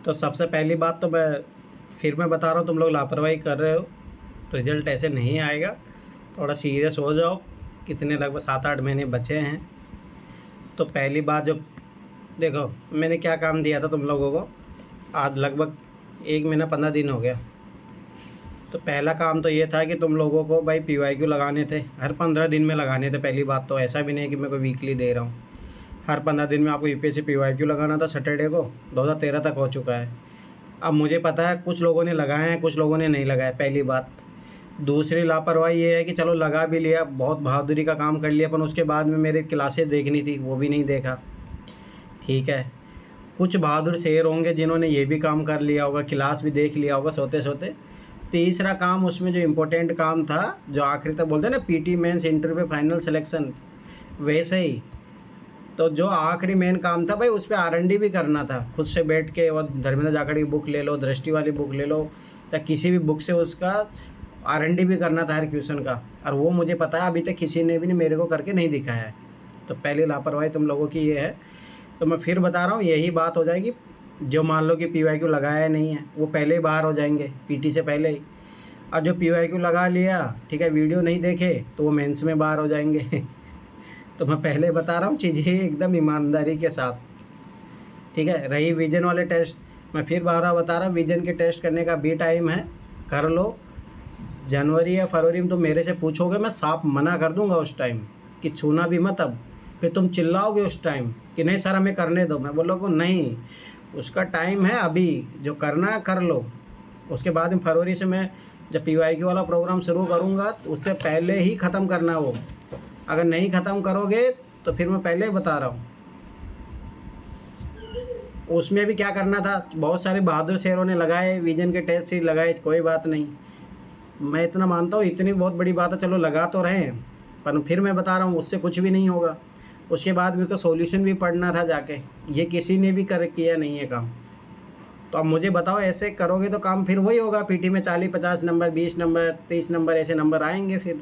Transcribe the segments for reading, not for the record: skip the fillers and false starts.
तो सबसे पहली बात तो मैं बता रहा हूँ, तुम लोग लापरवाही कर रहे हो, रिजल्ट ऐसे नहीं आएगा। थोड़ा सीरियस हो जाओ। कितने लगभग 7-8 महीने बचे हैं। तो पहली बात, जो देखो मैंने क्या काम दिया था तुम लोगों को, आज लगभग 1 महीना 15 दिन हो गया। तो पहला काम तो ये था कि तुम लोगों को भाई PYQ लगाने थे, हर 15 दिन में लगाने थे। पहली बात तो ऐसा भी नहीं है कि मैं कोई वीकली दे रहा हूँ, हर 15 दिन में आपको UPSC PYQ लगाना था। सैटरडे को 2013 तक हो चुका है। अब मुझे पता है कुछ लोगों ने लगाए हैं, कुछ लोगों ने नहीं लगाया, पहली बात। दूसरी लापरवाही ये है कि चलो लगा भी लिया, बहुत बहादुरी का काम कर लिया, पर उसके बाद में मेरी क्लासेस देखनी थी, वो भी नहीं देखा। ठीक है, कुछ बहादुर शेर होंगे जिन्होंने ये भी काम कर लिया होगा, क्लास भी देख लिया होगा सोते सोते। तीसरा काम, उसमें जो इम्पोर्टेंट काम था, जो आखिरी तक बोलते हैं ना, PT mains interview final selection, वैसे ही। तो जो आखिरी मेन काम था भाई, उस पर R&D भी करना था खुद से बैठ के। और धर्मेंद्र जाखड़ की बुक ले लो, दृष्टि वाली बुक ले लो, या किसी भी बुक से उसका R&D भी करना था हर क्वेश्चन का। और वो मुझे पता है अभी तक किसी ने भी मेरे को करके नहीं दिखाया है। तो पहली लापरवाही तुम लोगों की ये है। तो मैं फिर बता रहा हूँ, यही बात हो जाएगी। जो मान लो कि PYQ लगाया नहीं है, वो पहले ही बाहर हो जाएंगे PT से पहले ही। और जो PYQ लगा लिया, ठीक है, वीडियो नहीं देखे, तो वो मेंस में बाहर हो जाएंगे। तो मैं पहले बता रहा हूँ चीज़ें एकदम ईमानदारी के साथ। ठीक है, रही विजन वाले टेस्ट, मैं फिर बारह बता रहा हूँ, विजन के टेस्ट करने का भी टाइम है, कर लो। जनवरी या फरवरी में तुम मेरे से पूछोगे, मैं साफ मना कर दूंगा उस टाइम कि छूना भी मत। अब फिर तुम चिल्लाओगे उस टाइम कि नहीं सर हमें करने दो। मैं बोलोगे नहीं, उसका टाइम है, अभी जो करना है कर लो। उसके बाद में फरवरी से मैं जब PYQ वाला प्रोग्राम शुरू करूँगा, उससे पहले ही ख़त्म करना है वो। अगर नहीं ख़त्म करोगे तो फिर मैं पहले ही बता रहा हूँ, उसमें भी क्या करना था। बहुत सारे बहादुर शेरों ने लगाए, विजन के टेस्ट ही लगाए, कोई बात नहीं। मैं इतना मानता हूँ, इतनी बहुत बड़ी बात है, चलो लगा तो रहे हैं, पर फिर मैं बता रहा हूँ उससे कुछ भी नहीं होगा। उसके बाद भी उसका सॉल्यूशन भी पढ़ना था जाके, ये किसी ने भी किया नहीं है काम। तो अब मुझे बताओ, ऐसे करोगे तो काम फिर वही होगा, PT में 40-50 नंबर, 20 नंबर, 30 नंबर, ऐसे नंबर आएंगे। फिर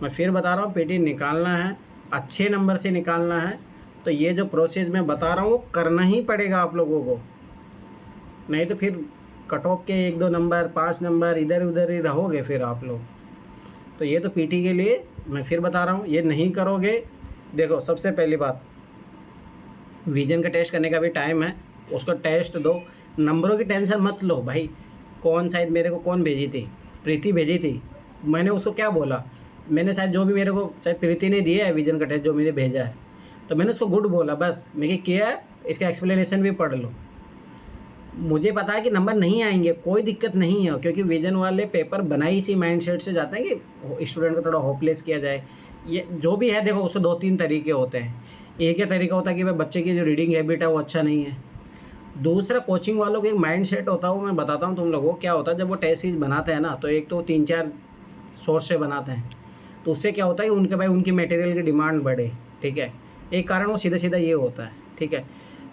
मैं फिर बता रहा हूँ, PT निकालना है, अच्छे नंबर से निकालना है। तो ये जो प्रोसेस मैं बता रहा हूँ वो करना ही पड़ेगा आप लोगों को, नहीं तो फिर कट ऑफ के 1-2 नंबर, 5 नंबर इधर उधर ही रहोगे फिर आप लोग। तो ये तो PT के लिए मैं फिर बता रहा हूँ, ये नहीं करोगे। देखो सबसे पहली बात, विजन का टेस्ट करने का भी टाइम है, उसको टेस्ट दो। नंबरों की टेंशन मत लो भाई। कौन शायद मेरे को कौन भेजी थी, प्रीति भेजी थी। मैंने उसको क्या बोला, मैंने शायद जो भी मेरे को शायद प्रीति ने दिया है विजन का टेस्ट जो मैंने भेजा है, तो मैंने उसको गुड बोला, बस मैंने किया है। इसका एक्सप्लेनेशन भी पढ़ लो। मुझे पता है कि नंबर नहीं आएंगे, कोई दिक्कत नहीं है, क्योंकि विजन वाले पेपर बनाई इसी माइंडसेट से जाते हैं कि स्टूडेंट को थोड़ा होपलेस किया जाए। ये जो भी है, देखो उसके 2-3 तरीके होते हैं। एक ही तरीका होता है कि भाई बच्चे की जो रीडिंग हैबिट है वो अच्छा नहीं है। दूसरा, कोचिंग वालों का एक माइंडसेट होता है, वो मैं बताता हूँ तुम लोगों को क्या होता है। जब वो टेस्ट सीरीज बनाते हैं ना, तो एक तो 3-4 सोर्स से बनाते हैं। तो उससे क्या होता है कि उनके भाई उनकी मटेरियल की डिमांड बढ़े। ठीक है, एक कारण वो सीधा सीधा ये होता है। ठीक है,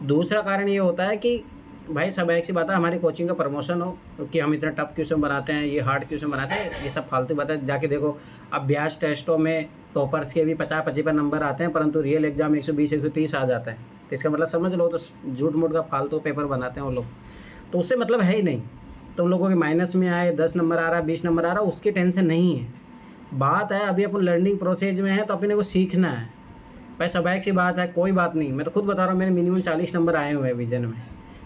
दूसरा कारण ये होता है कि भाई सब एक सी बात है, हमारी कोचिंग का प्रमोशन हो, क्योंकि हम इतना टफ क्वेश्चन बनाते हैं, ये हार्ड क्वेश्चन बनाते हैं, ये सब फालतू बात है। जाके देखो, अब ब्याज टेस्टों में टॉपर्स के भी 50-55 नंबर आते हैं, परंतु रियल एग्जाम 120-130 आ जाता है। तो इसका मतलब समझ लो, तो झूठ मूठ का फालतू पेपर बनाते हैं वो लोग। तो उससे मतलब है ही नहीं। तुम लोगों के माइनस में आए, 10 नंबर आ रहा है, 20 नंबर आ रहा है, उसकी टेंशन नहीं है। बात है अभी अपन लर्निंग प्रोसेस में है, तो अपने को सीखना है भाई। स्वाभाविक सी बात है, कोई बात नहीं। मैं तो खुद बता रहा हूँ, मेरे मिनिमम 40 नंबर आए हुए हैं विजन में।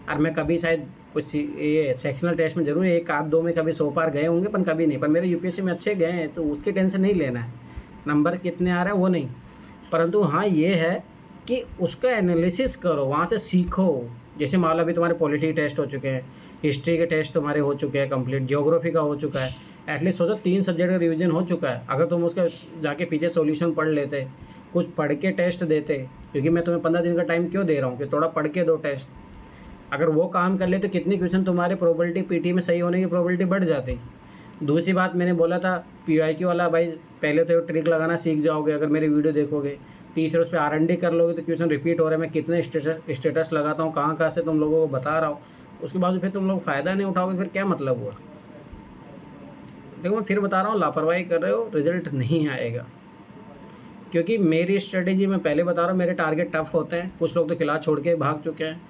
और मैं कभी शायद कुछ ये सेक्शनल टेस्ट में जरूर 1-2 में कभी 100 पार गए होंगे, पर कभी नहीं। पर मेरे UPSC में अच्छे गए हैं, तो उसकी टेंशन नहीं लेना है। नंबर कितने आ रहा है वो नहीं, परंतु हाँ ये है कि उसका एनालिसिस करो, वहाँ से सीखो। जैसे मान लो अभी तुम्हारे पॉलिटी टेस्ट हो चुके हैं, हिस्ट्री के टेस्ट तुम्हारे हो चुके हैं कंप्लीट, ज्योग्राफी का हो चुका है। एटलीस्ट सोचो 3 सब्जेक्ट का रिवीजन हो चुका है। अगर तुम उसका जाके पीछे सॉल्यूशन पढ़ लेते, कुछ पढ़ के टेस्ट देते, क्योंकि मैं तुम्हें 15 दिन का टाइम क्यों दे रहा हूँ कि थोड़ा पढ़ के दो टेस्ट। अगर वो काम कर ले तो कितने क्वेश्चन तुम्हारे प्रोबेबिलिटी PT में सही होने की प्रोबेबिलिटी बढ़ जाती। दूसरी बात, मैंने बोला था PYQ वाला भाई, पहले तो ट्रिक लगाना सीख जाओगे अगर मेरी वीडियो देखोगे। तीसरे उस पर R&D कर लोगे तो क्वेश्चन रिपीट हो रहे हैं, मैं कितने स्टेटस लगाता हूँ, कहाँ कहाँ से तुम लोगों को बता रहा हूँ। उसके बाद फिर तुम लोग फ़ायदा नहीं उठाओगे, फिर क्या मतलब हुआ। देखो मैं फिर बता रहा हूँ, लापरवाही कर रहे हो, रिजल्ट नहीं आएगा। क्योंकि मेरी स्ट्रेटेजी मैं पहले बता रहा हूँ, मेरे टारगेट टफ होते हैं। कुछ लोग तो क्लास छोड़ के भाग चुके हैं,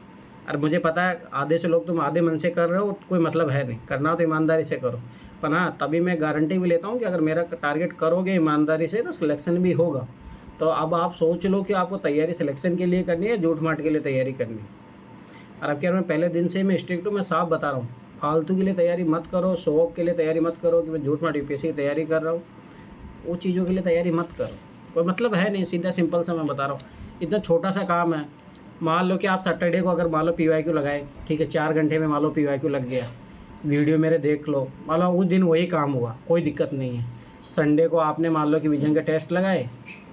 और मुझे पता है आधे से लोग तुम आधे मन से कर रहे हो, कोई मतलब है नहीं, करना हो तो ईमानदारी से करो। पर हाँ, तभी मैं गारंटी भी लेता हूँ कि अगर मेरा टारगेट करोगे ईमानदारी से तो सिलेक्शन भी होगा। तो अब आप सोच लो कि आपको तैयारी सिलेक्शन के लिए करनी है, झूठ माट के लिए तैयारी करनी है। और अब क्या मैं पहले दिन से मैं स्ट्रिक्ट हूँ, मैं साफ बता रहा हूँ, फालतू के लिए तैयारी मत करो, शो ऑफ के लिए तैयारी मत करो कि मैं झूठ माट यूपीएससी की तैयारी कर रहा हूँ। वो चीज़ों के लिए तैयारी मत करो, कोई मतलब है नहीं। सीधा सिंपल सा मैं बता रहा हूँ, इतना छोटा सा काम है। मान लो कि आप सैटरडे को अगर मान लो PYQ लगाए, ठीक है, 4 घंटे में मान लो PYQ लग गया, वीडियो मेरे देख लो, मान लो उस दिन वही काम हुआ, कोई दिक्कत नहीं है। संडे को आपने मान लो कि विजन के टेस्ट लगाए,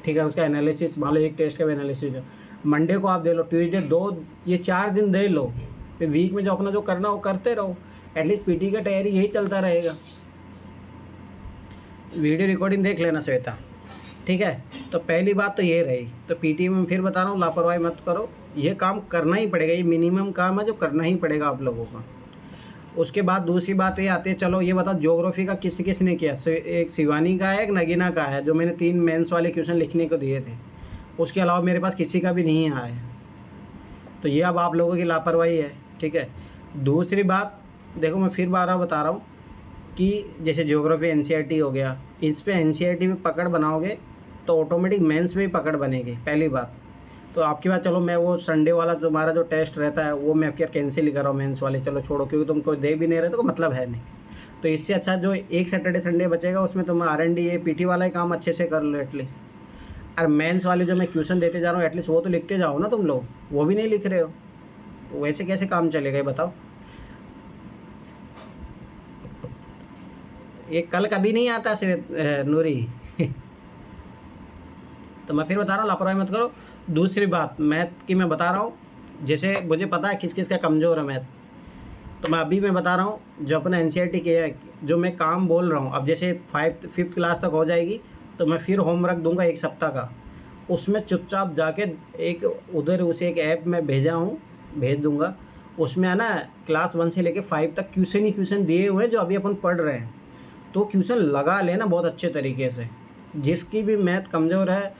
ठीक है, उसका एनालिसिस मान लो एक टेस्ट का भी एनालिसिस है, मंडे को आप दे लो, ट्यूसडे 2, ये 4 दिन दे लो, फिर वीक में जो अपना जो करना हो करते रहो। एटलीस्ट पीटी का तैयारी यही चलता रहेगा। वीडियो रिकॉर्डिंग देख लेना श्वेता, ठीक है। तो पहली बात तो ये रही। तो पीटी में फिर बता रहा हूँ, लापरवाही मत करो, ये काम करना ही पड़ेगा, ये मिनिमम काम है जो करना ही पड़ेगा आप लोगों का। उसके बाद दूसरी बात ये आती है, चलो ये बताओ ज्योग्राफी का किस किस ने किया। एक शिवानी का है, एक नगीना का है, जो मैंने 3 मेंस वाले क्वेश्चन लिखने को दिए थे। उसके अलावा मेरे पास किसी का भी नहीं आया है। तो ये अब आप लोगों की लापरवाही है, ठीक है। दूसरी बात देखो, मैं फिर बार बता रहा हूँ कि जैसे ज्योग्राफी NCERT हो गया, इस पे NCERT में पकड़ बनाओगे तो ऑटोमेटिक मेंस में भी पकड़ बनेगी, पहली बात। तो आपकी बात, चलो मैं वो संडे वाला तुम्हारा जो टेस्ट रहता है वो मैं आपके कैंसिल ही कर रहा हूँ, मेंस वाले, चलो छोड़ो, क्योंकि तुम कोई दे भी नहीं रहे तो कोई मतलब है नहीं। तो इससे अच्छा जो एक सैटरडे संडे बचेगा उसमें तुम R&D ये PT वाला ही काम अच्छे से कर लो एटलीस्ट। और मेंस वाले जो मैं क्वेश्चन देते जा रहा हूँ एटलीस्ट वो तो लिखते जाओ ना तुम लोग, वो भी नहीं लिख रहे हो, तो वैसे कैसे काम चलेगा ये बताओ। ये कल कभी नहीं आता नूरी। तो मैं फिर बता रहा हूँ, लापरवाही मत करो। दूसरी बात मैथ की मैं बता रहा हूँ, जैसे मुझे पता है किस किस का कमज़ोर है मैथ, तो मैं अभी मैं बता रहा हूँ जो अपना NCERT किया है, जो मैं काम बोल रहा हूँ, अब जैसे 5th क्लास तक हो जाएगी तो मैं फिर होमवर्क दूंगा 1 सप्ताह का। उसमें चुपचाप जाके एक उधर उसे एक ऐप में भेज दूंगा, उसमें है ना क्लास 1 से लेके 5 तक क्वेश्चन ही क्वेश्चन दिए हुए हैं जो अभी अपन पढ़ रहे हैं। तो क्वेश्चन लगा लेना बहुत अच्छे तरीके से। जिसकी भी मैथ कमज़ोर है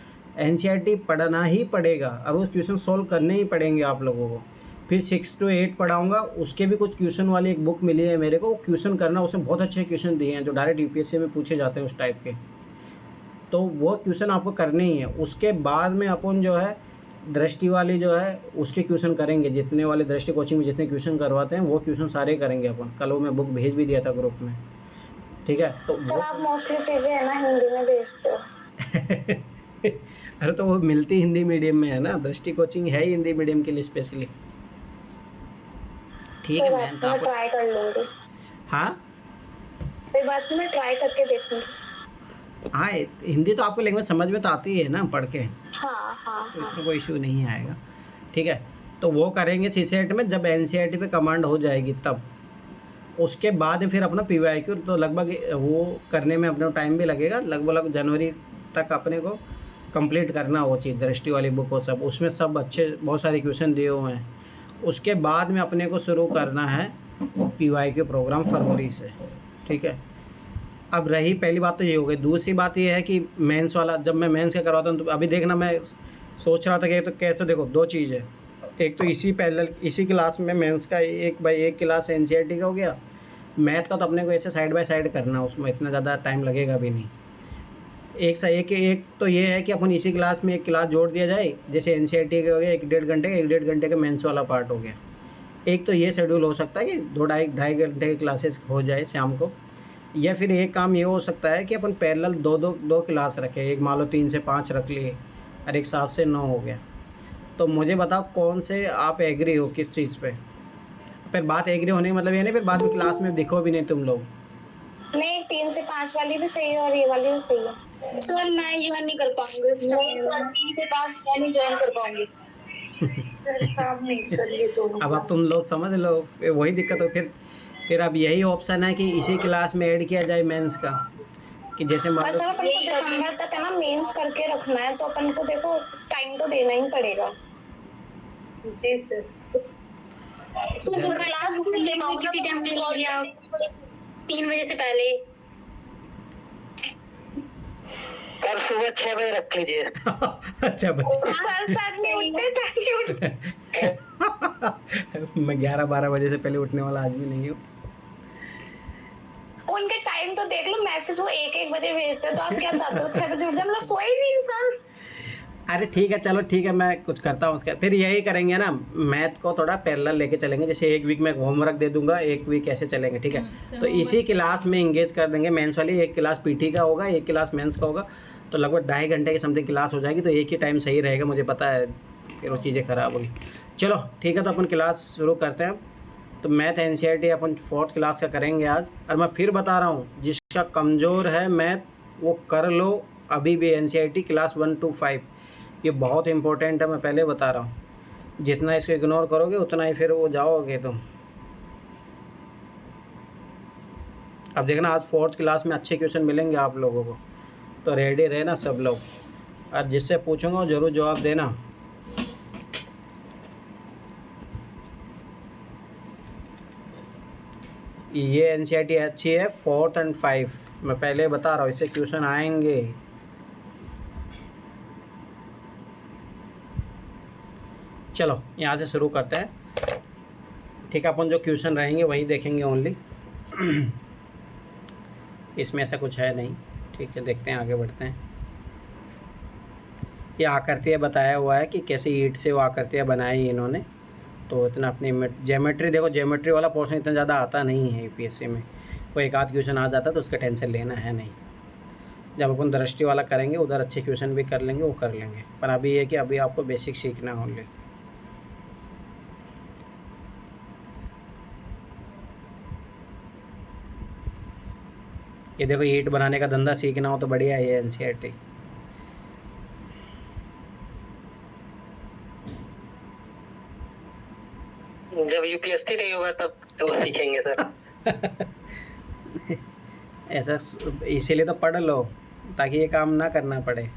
NCERT पढ़ना ही पड़ेगा, और वो क्वेश्चन सॉल्व करने ही पड़ेंगे आप लोगों को। फिर 6 to 8 पढ़ाऊँगा, उसके भी कुछ क्वेश्चन वाली एक बुक मिली है मेरे को, वो क्वेश्चन करना, उसमें बहुत अच्छे क्वेश्चन दिए हैं जो डायरेक्ट UPSC में पूछे जाते हैं उस टाइप के। तो वो क्वेश्चन आपको करने ही है। उसके बाद में अपन जो है दृष्टि वाली जो है उसके क्वेश्चन करेंगे, जितने वाले दृष्टि कोचिंग में जितने क्वेश्चन करवाते हैं वो क्वेश्चन सारे करेंगे अपन। कल वो मैं बुक भेज भी दिया था ग्रुप में, ठीक है। तो वो आप मोस्टली चीजें है ना हिंदी में भेजते हो। अरे तो वो मिलती हिंदी मीडियम में है ना, दृष्टि कोचिंग है हिंदी मीडियम के लिए स्पेशली, ठीक है। मैं ट्राई कर लूंगी। हाँ, फिर बात में ट्राई करके देखूंगी। हाँ, हिंदी तो आपको लैंग्वेज समझ में तो आती है ना पढ़ के, हाँ, तो इसमें कोई इशू नहीं आएगा, ठीक है। तो वो करेंगे CSET में, जब NCERT पे कमांड हो जाएगी तब। उसके बाद फिर अपना PYQ, तो लगभग वो करने में अपने टाइम भी लगेगा, लगभग जनवरी तक अपने को कंप्लीट करना वो चीज़, दृष्टि वाली बुक हो सब, उसमें सब अच्छे बहुत सारे क्वेश्चन दिए हुए हैं। उसके बाद में अपने को शुरू करना है PYQ प्रोग्राम फरवरी से, ठीक है। अब रही पहली बात तो ये हो गई। दूसरी बात ये है कि मेंस वाला, जब मैं मेंस का करवाता हूँ तो अभी देखना, मैं सोच रहा था कि तो कैसे, देखो 2 चीज़ है। एक तो इसी क्लास में मेंस का 1 बाई 1 क्लास NCERT का हो गया, मैथ का तो अपने को ऐसे साइड बाय साइड करना है, उसमें इतना ज़्यादा टाइम लगेगा भी नहीं। एक तो ये है कि अपन इसी क्लास में एक क्लास जोड़ दिया जाए, जैसे NCERT का हो गया 1-1.5 घंटे का मेंस वाला पार्ट हो गया। एक तो ये शेड्यूल हो सकता है कि 2-2.5 घंटे की क्लासेस हो जाए शाम को। या फिर एक काम ये हो सकता है कि अपन पैरेलल 2 क्लास रखें, एक मान लो 3 से 5 रख लिए और एक 7 से 9 हो गया। तो मुझे बताओ कौन से आप एग्री हो किस चीज़ पे। फिर बात एग्री होने का मतलब ये नहीं फिर बाद में क्लास में दिखो भी नहीं तुम लोग। नहीं, 3 से 5 वाली भी सही है और ये वाली भी सही है। सर मैं ज्वाइन नहीं कर पाऊंगी उस टाइम। 3 से 5 मैं नहीं ज्वाइन कर पाऊंगी। अब आप तुम लोग समझ लो, फिर वही दिक्कत हो। फिर अब यही ऑप्शन है कि इसी क्लास में ऐड किया जाए मेंस का, कि जैसे मान लो अपन को दिसंबर तक है ना मेंस करके रखना है, तो अपन को देखो टाइम तो देना ही पड़ेगा। जी सर। क्लास किसी टाइम ले लिया 3 बजे से पहले, कल सुबह 6 बजे रख लीजिए। अच्छा बच्चे सर नहीं उठते। मैं 11-12 बजे से पहले उठने वाला आदमी नहीं हूँ। उनके टाइम तो देख लो, मैसेज वो 1-1 बजे भेजते हैं, तो आप क्या चाहते हो 6 बजे उठ जाए? मतलब सोए ही नहीं इंसान। अरे ठीक है, चलो ठीक है, मैं कुछ करता हूँ उसका। फिर यही करेंगे ना, मैथ को थोड़ा पैरेलल लेके चलेंगे। जैसे एक वीक में होमवर्क दे दूंगा, एक वीक ऐसे चलेंगे, ठीक है। तो इसी क्लास में इंगेज कर देंगे मेंस वाली। एक क्लास पीटी का होगा, एक क्लास मेंस का होगा, तो लगभग 2.5 घंटे की समथिंग क्लास हो जाएगी। तो एक ही टाइम सही रहेगा, मुझे पता है, फिर वो चीज़ें ख़राब होगी। चलो ठीक है, तो अपन क्लास शुरू करते हैं। तो मैथ एनसीईआरटी अपन 4th क्लास का करेंगे आज। और मैं फिर बता रहा हूँ, जिसका कमज़ोर है मैथ वो कर लो अभी भी, एनसीईआरटी क्लास 1 to 5 ये बहुत इंपॉर्टेंट है, मैं पहले बता रहा हूँ। जितना इसको इग्नोर करोगे उतना ही फिर वो जाओगे तुम। अब देखना, आज 4th क्लास में अच्छे क्वेश्चन मिलेंगे आप लोगों को, तो रेडी रहना सब लोग। और जिससे पूछूंगा ज़रूर जवाब देना। ये एनसीईआरटी अच्छी है 4th and 5, मैं पहले बता रहा हूँ, इससे क्वेश्चन आएंगे। चलो यहाँ से शुरू करते हैं, ठीक है। अपन जो क्वेश्चन रहेंगे वही देखेंगे ओनली। इसमें ऐसा कुछ है नहीं, ठीक है। देखते हैं, आगे बढ़ते हैं। ये आकृतियाँ बताया हुआ है कि कैसे ईंट से वो आकृतियाँ बनाई इन्होंने। तो इतना अपनी ज्योमेट्री देखो, ज्योमेट्री वाला पोर्शन इतना ज़्यादा आता नहीं है यूपीएससी में। कोई एक आध क्वेश्चन आ जाता है तो उसका टेंशन लेना है नहीं। जब अपन दृष्टि वाला करेंगे उधर अच्छे क्वेश्चन भी कर लेंगे, वो कर लेंगे। पर अभी ये कि अभी आपको बेसिक सीखना होंगे। ये देखो, ईंट बनाने का धंधा सीखना हो तो बढ़िया है ये एनसीईआरटी। जब यूपीएससी नहीं होगा तब तो सीखेंगे सर। ऐसा इसीलिए तो पढ़ लो, ताकि ये काम ना करना पड़े।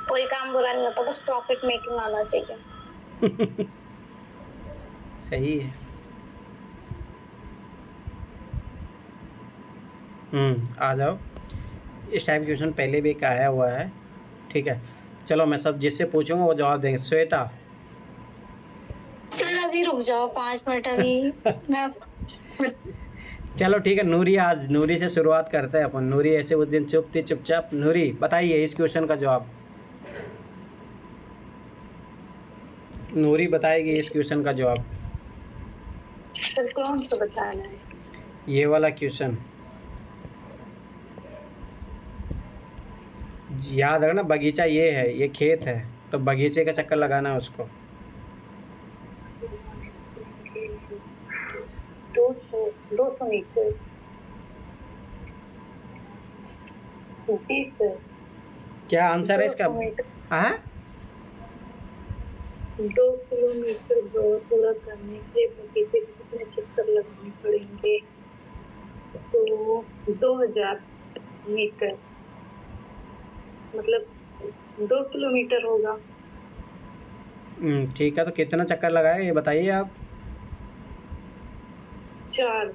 कोई काम बुरा नहीं होता, बस प्रॉफिट मेकिंग आना चाहिए। सही है। आ जाओ। इस टाइप क्वेश्चन पहले भी एक आया हुआ है, ठीक है। चलो मैं सब जिससे पूछूंगा वो जवाब देंगे। श्वेता। सर अभी रुक जाओ 5 मिनट अभी। मैं चलो ठीक है, नूरी, आज नूरी से शुरुआत करते हैं अपन। नूरी ऐसे उस दिन चुप थी, चुपचाप। नूरी बताइए इस क्वेश्चन का जवाब। नूरी बताएगी इस क्वेश्चन का जवाब। सर कौन सा बताना है? ये वाला क्वेश्चन याद रखना। बगीचा ये है, ये खेत है, तो बगीचे का चक्कर लगाना है उसको। 200 मीटर। 20 क्या आंसर है इसका? हाँ, 2 किलोमीटर दौड़ पूरा करने के बगीचे कितने चक्कर लगाने पड़ेंगे? तो 2000 मीटर, मतलब 2 किलोमीटर होगा। ठीक है। तो कितना चक्कर लगाएगा ये बताइए आप। 4।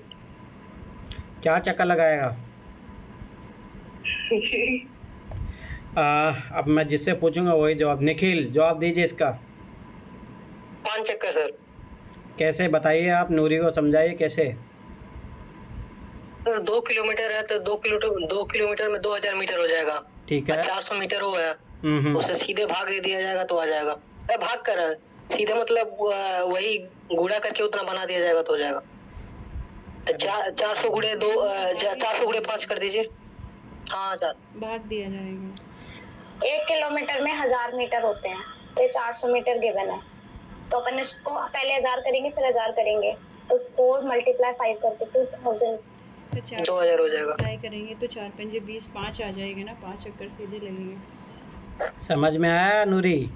क्या चक्कर लगाएगा? अब मैं जिससे पूछूंगा वही जवाब। निखिल जवाब दीजिए इसका। 5 चक्कर सर। कैसे बताइए आप, नूरी को समझाइए कैसे। सर 2 किलोमीटर है तो 2 किलोमीटर में 2000 मीटर हो जाएगा। ठीक है। 400 मीटर हो गया, हम्म। उसे सीधे भाग दे दिया जाएगा तो आ जाएगा। भाग कर सीधे मतलब वही गुणा करके उतना बना दिया जाएगा तो हो जाएगा। 400 गुणे 2, 400 गुणे 5 कर दीजिए। हाँ सर, भाग दिया जाएगा। 1 किलोमीटर में 1000 मीटर होते हैं, तो 400 मीटर गिवन है। तो अपन इसको पहले 1000 करेंगे, फिर 1000 करेंगे, तो 4 × 5 करके 2000 2000 हो जाएगा। ट्राई करेंगे तो 4 पंजे 20, 5 आ जाएगा ना। 5 चक्कर सीधे लगेंगे। समझ में आया नूरी?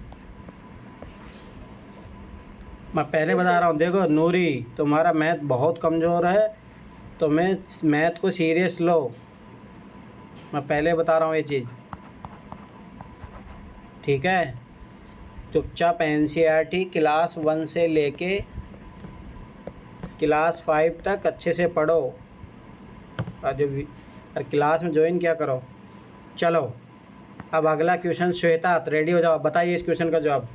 मैं पहले बता रहा हूँ, देखो नूरी, तुम्हारा मैथ बहुत कमज़ोर है, तो मैं मैथ को सीरियस लो। मैं पहले बता रहा हूँ ये चीज़, ठीक है। चुपचाप एनसीईआरटी क्लास 1 से लेके क्लास 5 तक अच्छे से पढ़ो। और जो और क्लास में ज्वाइन क्या करो। चलो अब अगला क्वेश्चन, श्वेता रेडी हो जाओ, बताइए इस क्वेश्चन का जवाब।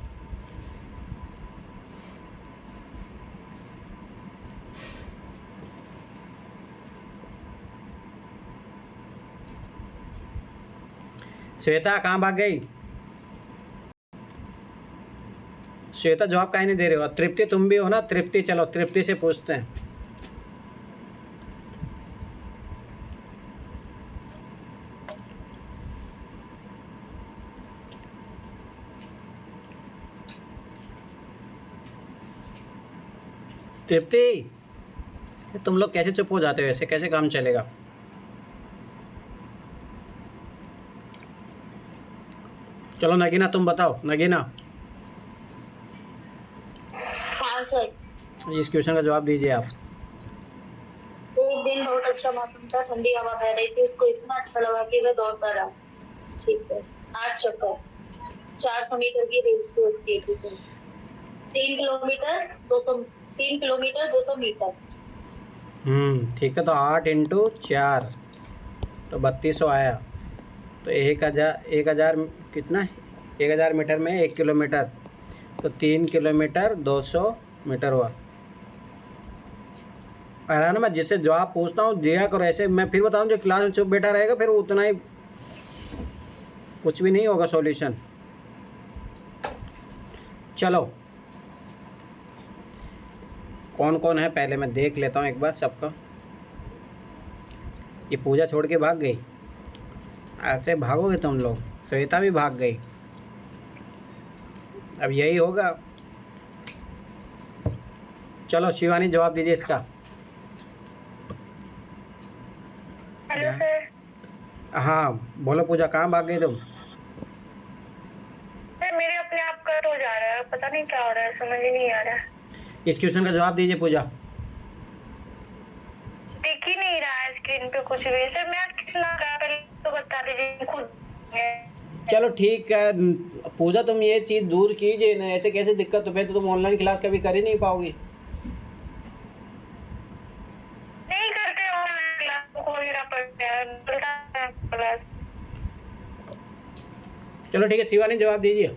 श्वेता कहाँ भाग गई? श्वेता जवाब काहे नहीं दे रहे हो? तृप्ति तुम भी हो ना? तृप्ति, चलो तृप्ति से पूछते हैं। तृप्ति, तुम लोग कैसे चुप हो जाते हो? ऐसे कैसे काम चलेगा? चलो नगीना तुम बताओ। नगीना हाँ सर। इस क्वेश्चन का जवाब दीजिए आप। एक दिन बहुत अच्छा मौसम था, ठंडी हवा बह रही थी, उसको इतना अच्छा लगा कि वह दौड़ता रहा। ठीक है। 8 चक्कर, 400 मीटर की रेस को उसकी थी। 3 किलोमीटर 200 मीटर। ठीक है। तो 8 इंटू 4 तो 3200 आया। तो 1000 कितना? 1000 मीटर में 1 किलोमीटर, तो 3 किलोमीटर 200 मीटर हुआ। है ना? मैं जिससे जवाब पूछता हूँ दिया करो ऐसे। मैं फिर बताऊँ, जो क्लास में चुप बैठा रहेगा फिर उतना ही, कुछ भी नहीं होगा सॉल्यूशन। चलो कौन कौन है पहले मैं देख लेता हूँ एक बार सबका। ये पूजा छोड़ के भाग गई। ऐसे भागोगे तुम लोग? श्वेता भी भाग गई। अब यही होगा। चलो शिवानी जवाब दीजिए इसका। Hello sir. हाँ बोलो पूजा, कहाँ भाग गई तुम? सर मेरे अपने आप कट हो जा रहा है, पता नहीं क्या हो रहा है, समझ ही नहीं आ रहा है। इस क्वेश्चन का जवाब दीजिए पूजा। दिख ही नहीं रहा है स्क्रीन पे कुछ भी। सर मैं कितना पहले तो बता दीजिए खुद। चलो ठीक है पूजा, तुम ये चीज़ दूर कीजिए ना। ऐसे कैसे दिक्कत? तो फिर तो तुम ऑनलाइन क्लास कभी कर ही नहीं पाओगी। नहीं करते ऑनलाइन क्लास को, खोलना पड़ता है क्लास। चलो ठीक है शिवानी जवाब दीजिए।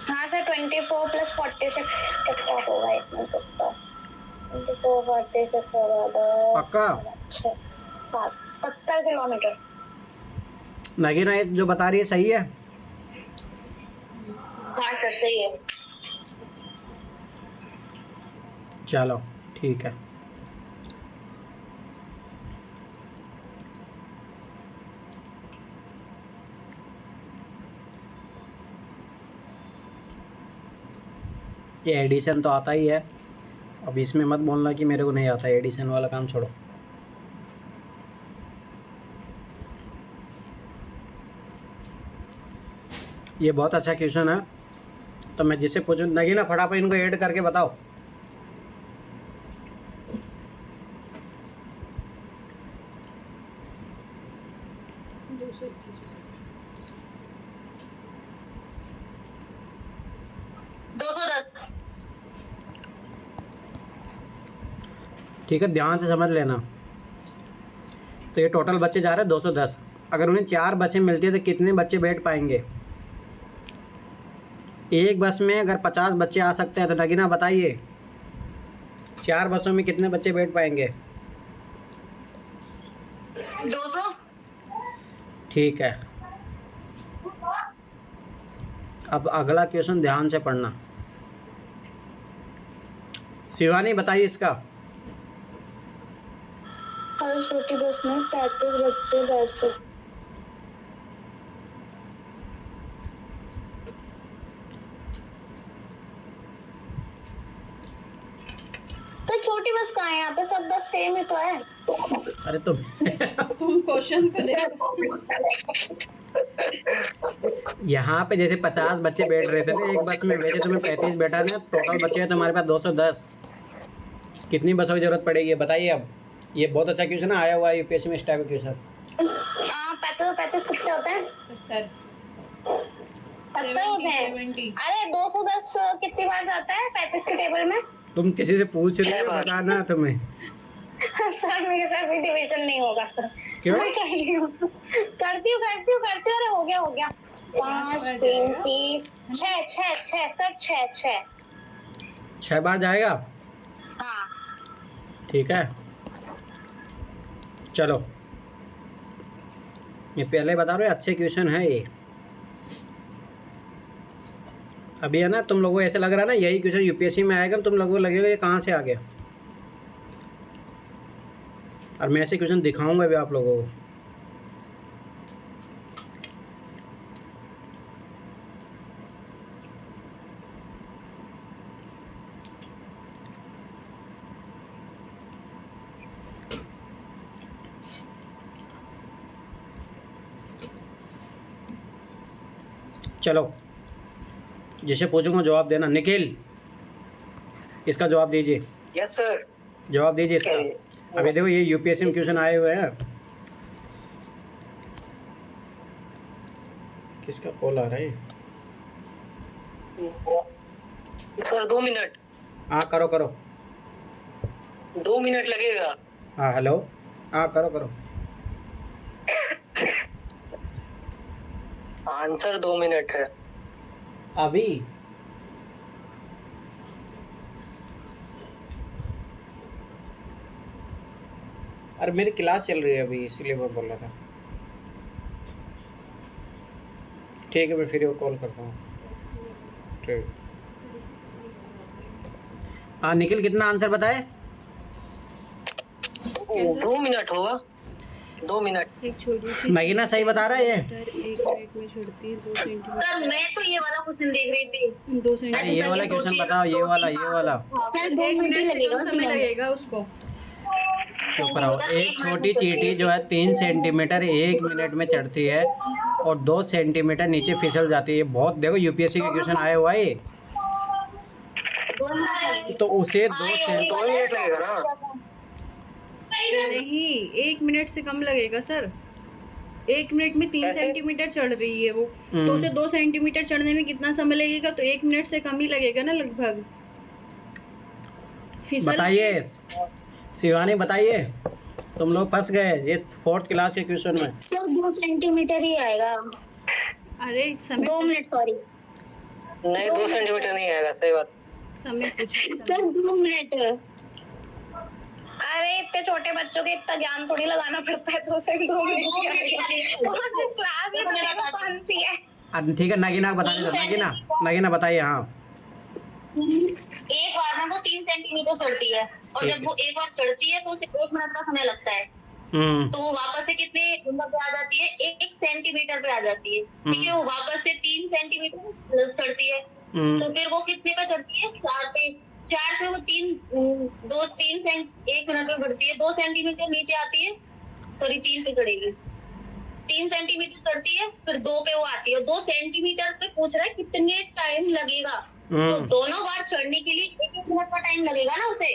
हाँ सर 24 + 46 कितना होगा? इतना कितना? 24 46 होगा पक्का? 70 किलोमीटर। नगीना ये जो बता रही है सही है? हाँ सर सही है। चलो ठीक है। ये एडिशन तो आता ही है। अब इसमें मत बोलना कि मेरे को नहीं आता। एडिशन वाला काम छोड़ो। ये बहुत अच्छा क्वेश्चन है। तो मैं जिससे पूछूं, नगीना फटाफट इनको ऐड करके बताओ। ठीक है ध्यान से समझ लेना। तो ये टोटल बच्चे जा रहे हैं 210। अगर उन्हें 4 बसें मिलती है तो कितने बच्चे बैठ पाएंगे? एक बस में अगर 50 बच्चे आ सकते हैं तो नगीना बताइए 4 बसों में कितने बच्चे बैठ पाएंगे? 200। ठीक है। अब अगला क्वेश्चन ध्यान से पढ़ना। शिवानी बताइए इसका। हर छोटी बस में 35 बच्चे बैठ सकते। तो छोटी बस कहाँ है? यहाँ पे सब बस सेम ही तो है। अरे तुम तुम क्वेश्चन पे देखो। यहाँ पे जैसे 50 बच्चे बैठ रहे थे ना एक बस में, वैसे तुम्हें 35 बैठाने हैं। टोटल बच्चे हैं तुम्हारे पास 210। कितनी बसों की जरूरत पड़ेगी बताइए अब। ये बहुत अच्छा क्वेश्चन है, आया हुआ है यूपीएससी में इस टाइप का क्वेश्चन। 35 कितने होते हैं? 70 होते हैं। 70। अरे 210 कितनी बार जाता है 35 के टेबल में? तुम किसी से पूछ रहे हो, बताना तुम्हें। सर मेरे साथ भी डिवीजन नहीं होगा सर। क्यों? मैं कर रही हूँ, करती हूँ। अरे हो गया 5 3 30 6 सर 6 6 बार जाएगा। हाँ ठीक है चलो, ये पहले बता रहे हो अच्छे क्वेश्चन है ये। अभी है ना तुम लोगों को ऐसे लग रहा है ना यही क्वेश्चन यूपीएससी में आएगा, तुम लोगों को लगेगा ये कहाँ से आ गया। और मैं ऐसे क्वेश्चन दिखाऊंगा भी आप लोगों को। चलो जिसे पूछूंगा जवाब देना। निखिल इसका जवाब दीजिए। Yes sir. जवाब दीजिए इसका। अभी देखो ये यूपीएससी में क्वेश्चन आए हुए हैं। किसका कॉल आ रहा है? Sir 2 minute. हाँ करो 2 मिनट लगेगा। हाँ हेलो, हाँ करो। आंसर 2 मिनट है। अभी अरे मेरी क्लास चल रही है अभी, इसीलिए मैं बोल रहा था। ठीक है मैं फिर वो कॉल करता हूँ। ठीक। हाँ निखिल कितना आंसर बताए? 2 मिनट होगा। 2 मिनट। एक छोटी सी नगीना सही बता रहा है ये। 1 मिनट में चढ़ती है 2 सेंटीमीटर। सर मैं तो ये वाला क्वेश्चन देख रही थी। 2 अरे सेंटीमीटर ये वाला क्वेश्चन बताओ, ये वाला। सर 2 1 मिनट ही मिनट से लगेगा कम समय लगेगा उसको। चुप रहो। एक छोटी चींटी जो है 3 सेंटीमीटर 1 मिनट में चढ़ती है और 2 सेंटीमीटर नीचे फिसल जाती है। बहुत देखो यूपीएससी का क्वेश्चन आया हुआ है। तो उसे 2 2 मिनट लगेगा ना? नहीं 1 मिनट से कम लगेगा सर। 1 मिनट में 3 कैसे? सेंटीमीटर चढ़ रही है वो, तो उसे 2 सेंटीमीटर चढ़ने में कितना समय लगेगा? तो 1 मिनट से कम ही लगेगा ना लगभग। बताइए शिवानी बताइए, तुम लोग फंस गए ये 4th क्लास के क्वेश्चन में। सर 2 सेंटीमीटर ही आएगा। अरे समय 2 मिनट सॉरी। नहीं 2 सेंटीमीटर नहीं आएगा। सही बात। समय कुछ सर 2 मिनट। अरे इतने छोटे बच्चों के इतना ज्ञान थोड़ी लगाना पड़ता है। 2 से 2 मिनट क्लास में तो कौन सी है। ठीक है नगीना बता दे। नगीना बताइए। हाँ एक बार में वो 3 सेंटीमीटर चढ़ती है और जब वो एक बार चढ़ती है तो उसे 1 मिनट का समय लगता है। तो वो वापस से कितने नंबर पे आ जाती है? 1 सेंटीमीटर पे आ जाती है। ठीक है वो वापस से 3 सेंटीमीटर चढ़ती है। तो फिर वो कितने पे चढ़ती है? 4 पे। 4 से वो 1 मिनट में बढ़ती है। 2 सेंटीमीटर नीचे आती है। सॉरी 3 पे चढ़ेगी। 3 सेंटीमीटर चढ़ती है फिर 2 पे वो आती है। 2 सेंटीमीटर पे पूछ रहा है कितने टाइम लगेगा। तो दोनों बार चढ़ने के लिए 1 मिनट का टाइम लगेगा ना उसे।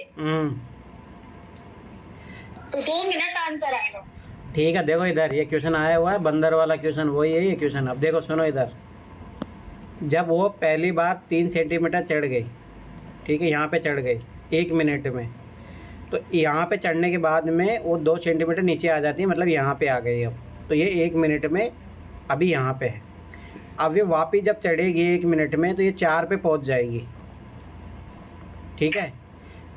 तो 2 मिनट आंसर आएगा। ठीक है देखो इधर ये क्वेश्चन आया हुआ है बंदर वाला क्वेश्चन, वही है ये क्वेश्चन। अब देखो सुनो इधर, जब वो पहली बार 3 सेंटीमीटर चढ़ गई, ठीक है यहाँ पे चढ़ गई 1 मिनट में, तो यहाँ पे चढ़ने के बाद में वो 2 सेंटीमीटर नीचे आ जाती है, मतलब यहाँ पे आ गई। अब तो ये 1 मिनट में अभी यहाँ पे है। अब ये वापिस जब चढ़ेगी 1 मिनट में तो ये 4 पे पहुँच जाएगी। ठीक है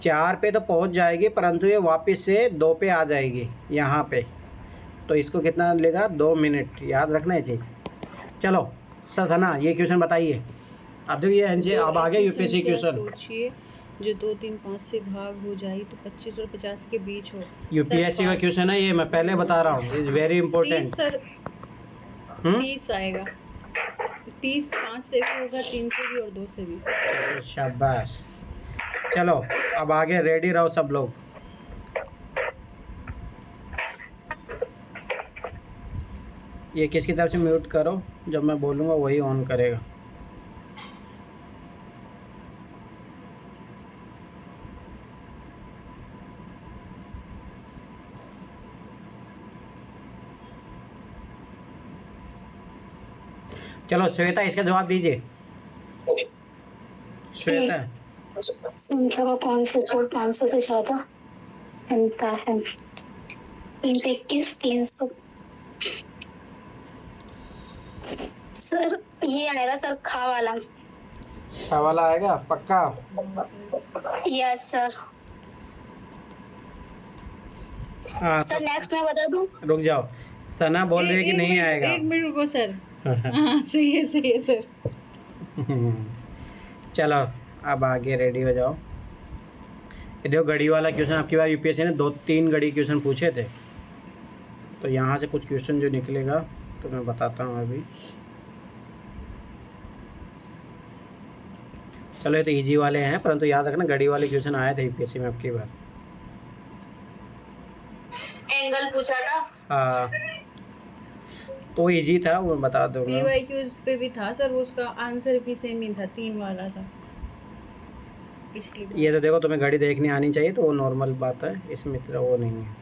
4 पे तो पहुँच जाएगी, परंतु ये वापस से 2 पे आ जाएगी यहाँ पे। तो इसको कितना लेगा? 2 मिनट। याद रखना ये चीज़। चलो सना ये क्वेश्चन बताइए। अब देखिए एनजी अब आ गया यूपीएससी क्वेश्चन। सोचिए जो 2 3 5 से भाग हो जाए तो 25 और 50 के बीच हो। यूपीएससी का क्वेश्चन है ये, मैं पहले बता रहा हूँ, इज वेरी इंपॉर्टेंट। 30 सर 30 आएगा। 30 5 से भी होगा, 3 से भी और 2 से भी। शाबाश। चलो अब आगे रेडी रहो सब लोग। ये किसकी तरफ से म्यूट करो, जब मैं बोलूँगा वही ऑन करेगा। चलो श्वेता इसका जवाब दीजिए। श्वेता संख्या का कौन सा जोड़ 500 से ज्यादा? बनता है 321 300। सर ये आएगा सर खा वाला। खा वाला आएगा पक्का? हाँ सर। Yes sir. हाँ सर तो नेक्स्ट मैं बता दूं। रुक जाओ, सना बोल रही है कि नहीं आएगा। एक मिनट रुको सर। हाँ सही है सर। चलो अब आगे रेडी हो जाओ। ये देखो गड़ी वाला क्वेश्चन आपकी बार यूपीएससी ने 2-3 गड़ी क्वेश्चन पूछे थे, तो यहाँ से कुछ क्वेश्चन जो निकलेगा तो मैं बताता हूँ अभी। चलो ये तो इजी वाले हैं, परंतु याद रखना गड़ी वाले क्वेश्चन आए थे यूपीएससी में आपकी बार। एंगल पूछा था। हाँ तो इजी था, वो मैं बता दूंगा। पीवाईक्यूज पे भी था सर, उसका आंसर भी सेम ही था, 3 वाला था पिछली बार। ये तो देखो तुम्हें घड़ी देखनी आनी चाहिए, तो वो नॉर्मल बात है, इसमें इतना वो नहीं है।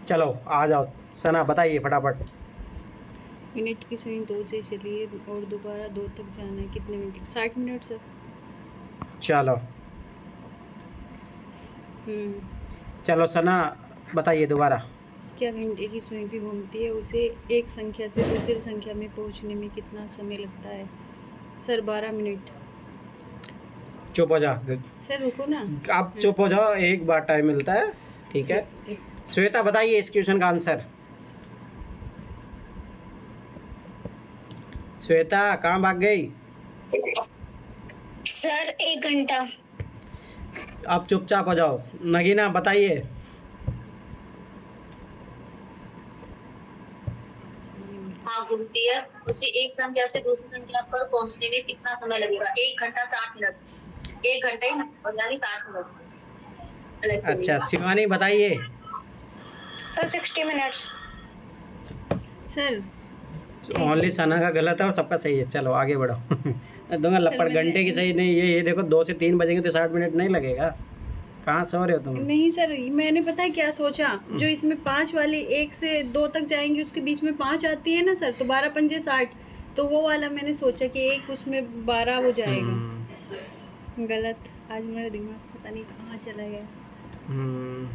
चलो आ जाओ सना, बताइए फटाफट। मिनट की सुई 2 से चली है और दोबारा 2 तक जाना है, कितने मिनट? 60 minute sir. चलो चलो सना बताइए दोबारा। क्या घंटे की सुई भी घूमती है, उसे एक संख्या से दूसरी संख्या में पहुंचने में कितना समय लगता है? Sir 12 minute. चुप हो जा, सर रुको ना। आप चुप हो जाओ, एक बार टाइम मिलता है, ठीक है। श्वेता बताइए इस क्वेश्चन का आंसर। श्वेता कहाँ भाग गई? सर 1 घंटा। आप चुपचाप हो जाओ। नगीना बताइए। हाँ घूमती है, उसी एक संख्या से दूसरी संख्या पर पहुंचने में कितना समय लगेगा? 1 घंटा 60 मिनट। 1 घंटे और यानी 60 मिनट। अच्छा शिवानी बताइए। Sir 60 minutes. सर ओनली सना का गलत है और सबका सही है। चलो आगे बढ़ो। मैं दूंगा लपड़। मैंने- घंटे की सही नहीं, ये देखो 2 से 3 बजेंगे तो 60 मिनट नहीं लगेगा। कहाँ सो रहे हो तुम? नहीं सर, मैंने पता है क्या सोचा, जो इसमें 5 वाली 1 से 2 तक जाएंगे उसके बीच में 5 आती है ना सर, तो 12 पंजे 60, तो वो वाला मैंने सोचा कि एक उसमें 12 हो जाएगा। गलत। आज मेरा दिमाग पता नहीं कहाँ चला गया। हम्म,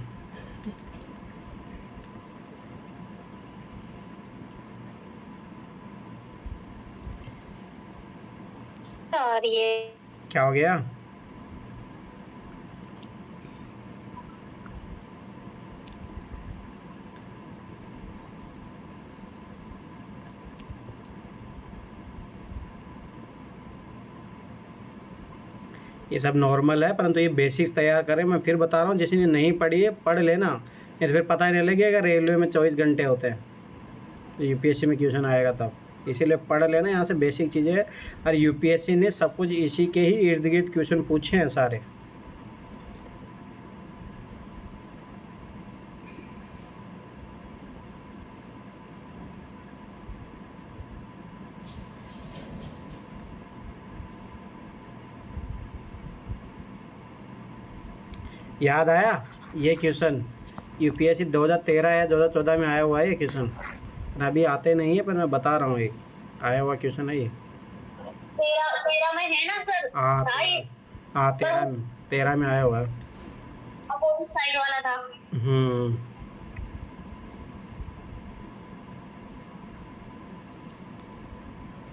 और ये क्या हो गया? ये सब नॉर्मल है, परंतु ये बेसिक्स तैयार करें। मैं फिर बता रहा हूँ, जिसने नहीं पढ़ी है पढ़ लेना, नहीं तो फिर पता ही नहीं लगेगा रेलवे में 24 घंटे होते हैं, तो यूपीएससी में क्वेश्चन आएगा तब। इसीलिए पढ़ लेना, यहाँ से बेसिक चीज़ें हैं। और यूपीएससी ने सब कुछ इसी के ही इर्द गिर्द क्वेश्चन पूछे हैं सारे। याद आया ये क्वेश्चन? यूपीएससी 2013 या 2014 में आया हुआ है ये क्वेश्चन। अभी आते नहीं है, पर मैं बता रहा हूँ, एक आया हुआ क्वेश्चन है ये। 13 में है ना सर? हाँ भाई 13 में आया हुआ है। अपोजिट साइड वाला था।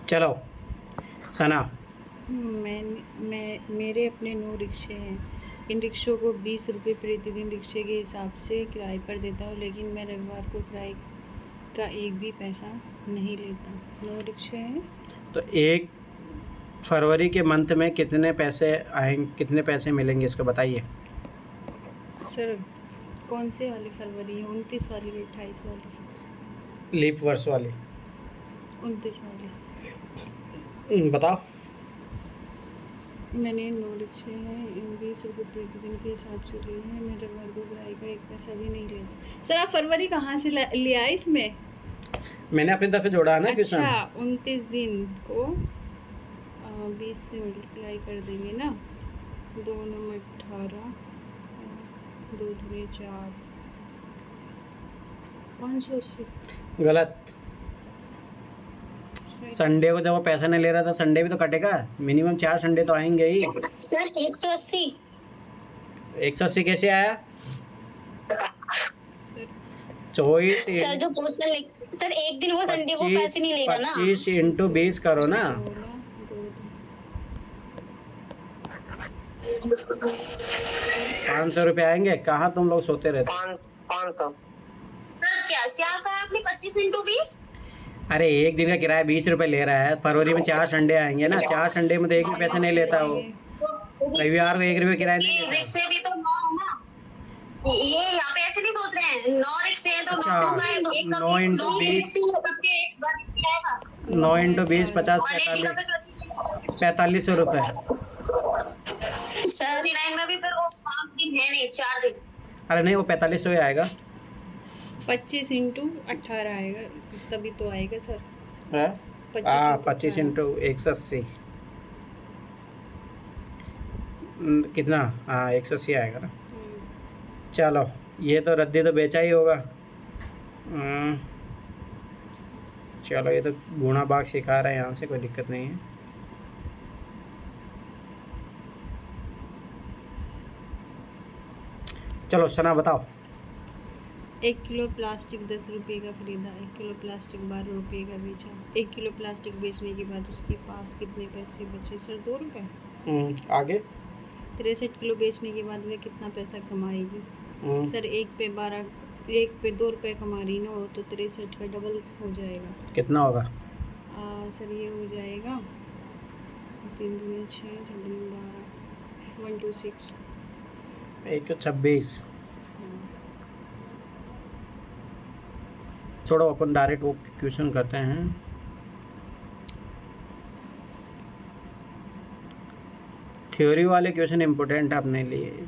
चलो सना। मेरे अपने 9 रिक्शे हैं। इन रिक्शों को 20 रुपये प्रतिदिन रिक्शे के हिसाब से किराए पर देता हूँ, लेकिन मैं रविवार को किराए का एक भी पैसा नहीं लेता। 9 रिक्शे हैं तो 1 फरवरी के मंथ में कितने पैसे आएंगे, कितने पैसे मिलेंगे इसको बताइए। सर। कौन से वाली फरवरी है? 29 वाली या 28 वाली? लीप वर्ष वाली 29 वाली। बताओ। मैंने 9 रिक्शे हैं, इन 20 रुपये प्रतिदिन के हिसाब से लिए हैं। मैं रविवार को किराए का एक पैसा भी नहीं लेता। सर आप फरवरी कहाँ से लिया है इसमें? मैंने अपनी तरफ से जोड़ा है ना क्वेश्चन। अच्छा 29 दिन को 20 से मल्टीप्लाई कर देंगे ना, 2 9 18, 2 दूनी 4, 580। गलत। संडे को जब वो पैसा नहीं ले रहा था, संडे भी तो कटेगा, मिनिमम 4 संडे तो आएंगे ही। सर 180। 180 कैसे आया? 24 सर जो पोस्टर सर एक दिन वो संडे को पैसे नहीं लेगा ना। 25 इंटू 20 करो ना। 500 रुपये आएंगे। कहाँ तुम लोग सोते रहते? 500। सर क्या क्या कहा आपने? 25 इंटू 20? अरे एक दिन का किराया 20 रुपये ले रहा है। फरवरी में 4 संडे आएंगे ना, 4 संडे में तो एक भी पैसे नहीं लेता वो। रविवार को 1 रुपये किराया नहीं लेता। रिक्शे भी तो 9 ना, ये यहाँ पे ऐसे नहीं सोच रहे हैं। 9 रिक्शे हैं तो 9 अच्छा, 9 इंटू 20 9 इंटू 20 50 4500 रुपये। सर में भी फिर वो 5 दिन है नहीं, 4 दिन। अरे नहीं, वो 4500 ही आएगा। 25 इंटू 18 आएगा, तभी तो आएगा सर। है? 25 इंटू 18। 180 कितना? हाँ 180 आएगा ना। चलो ये तो रद्दी तो बेचा ही होगा। चलो ये तो गुणा भाग सिखा रहे हैं, यहाँ से कोई दिक्कत नहीं है। चलो सना बताओ। 1 किलो प्लास्टिक 10 रुपये का खरीदा, 1 किलो प्लास्टिक 12 रुपये का बेचा। 1 किलो प्लास्टिक बेचने के बाद उसके पास कितने पैसे बचे? सर 2 रुपये। आगे 63 किलो बेचने के बाद वह कितना पैसा कमाएगी? सर 1 पे 2 रुपये कमा रही ना हो, तो 63 का डबल हो जाएगा। कितना होगा? सर ये हो जाएगा 3 दूनी 6 12 126। 126। छोड़ो, अपन डायरेक्ट वो क्वेश्चन करते हैं। थ्योरी वाले क्वेश्चन इम्पोर्टेंट है अपने लिए।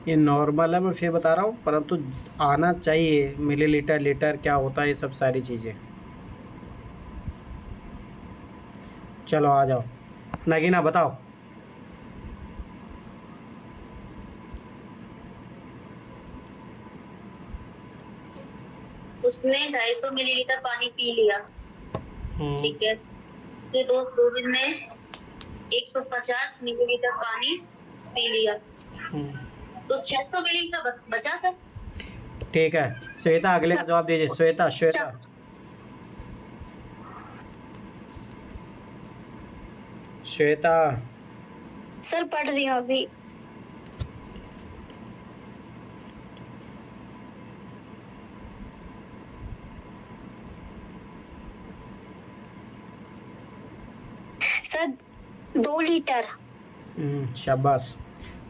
ये नॉर्मल है, मैं फिर बता रहा हूँ, परंतु आना चाहिए मिलीलीटर लीटर क्या होता है, ये सब सारी चीज़ें। चलो आ जाओ, नगीना बताओ। उसने 250 मिलीलीटर पानी पी लिया, ठीक है। फिर रोबिन ने 150 मिलीलीटर पानी पी लिया, तो 600 मिलीलीटर बचा सर। ठीक है, श्वेता अगले का जवाब दीजिए। श्वेता श्वेता सर पढ़ रही हूँ अभी। Sir 2 litre. शाबाश।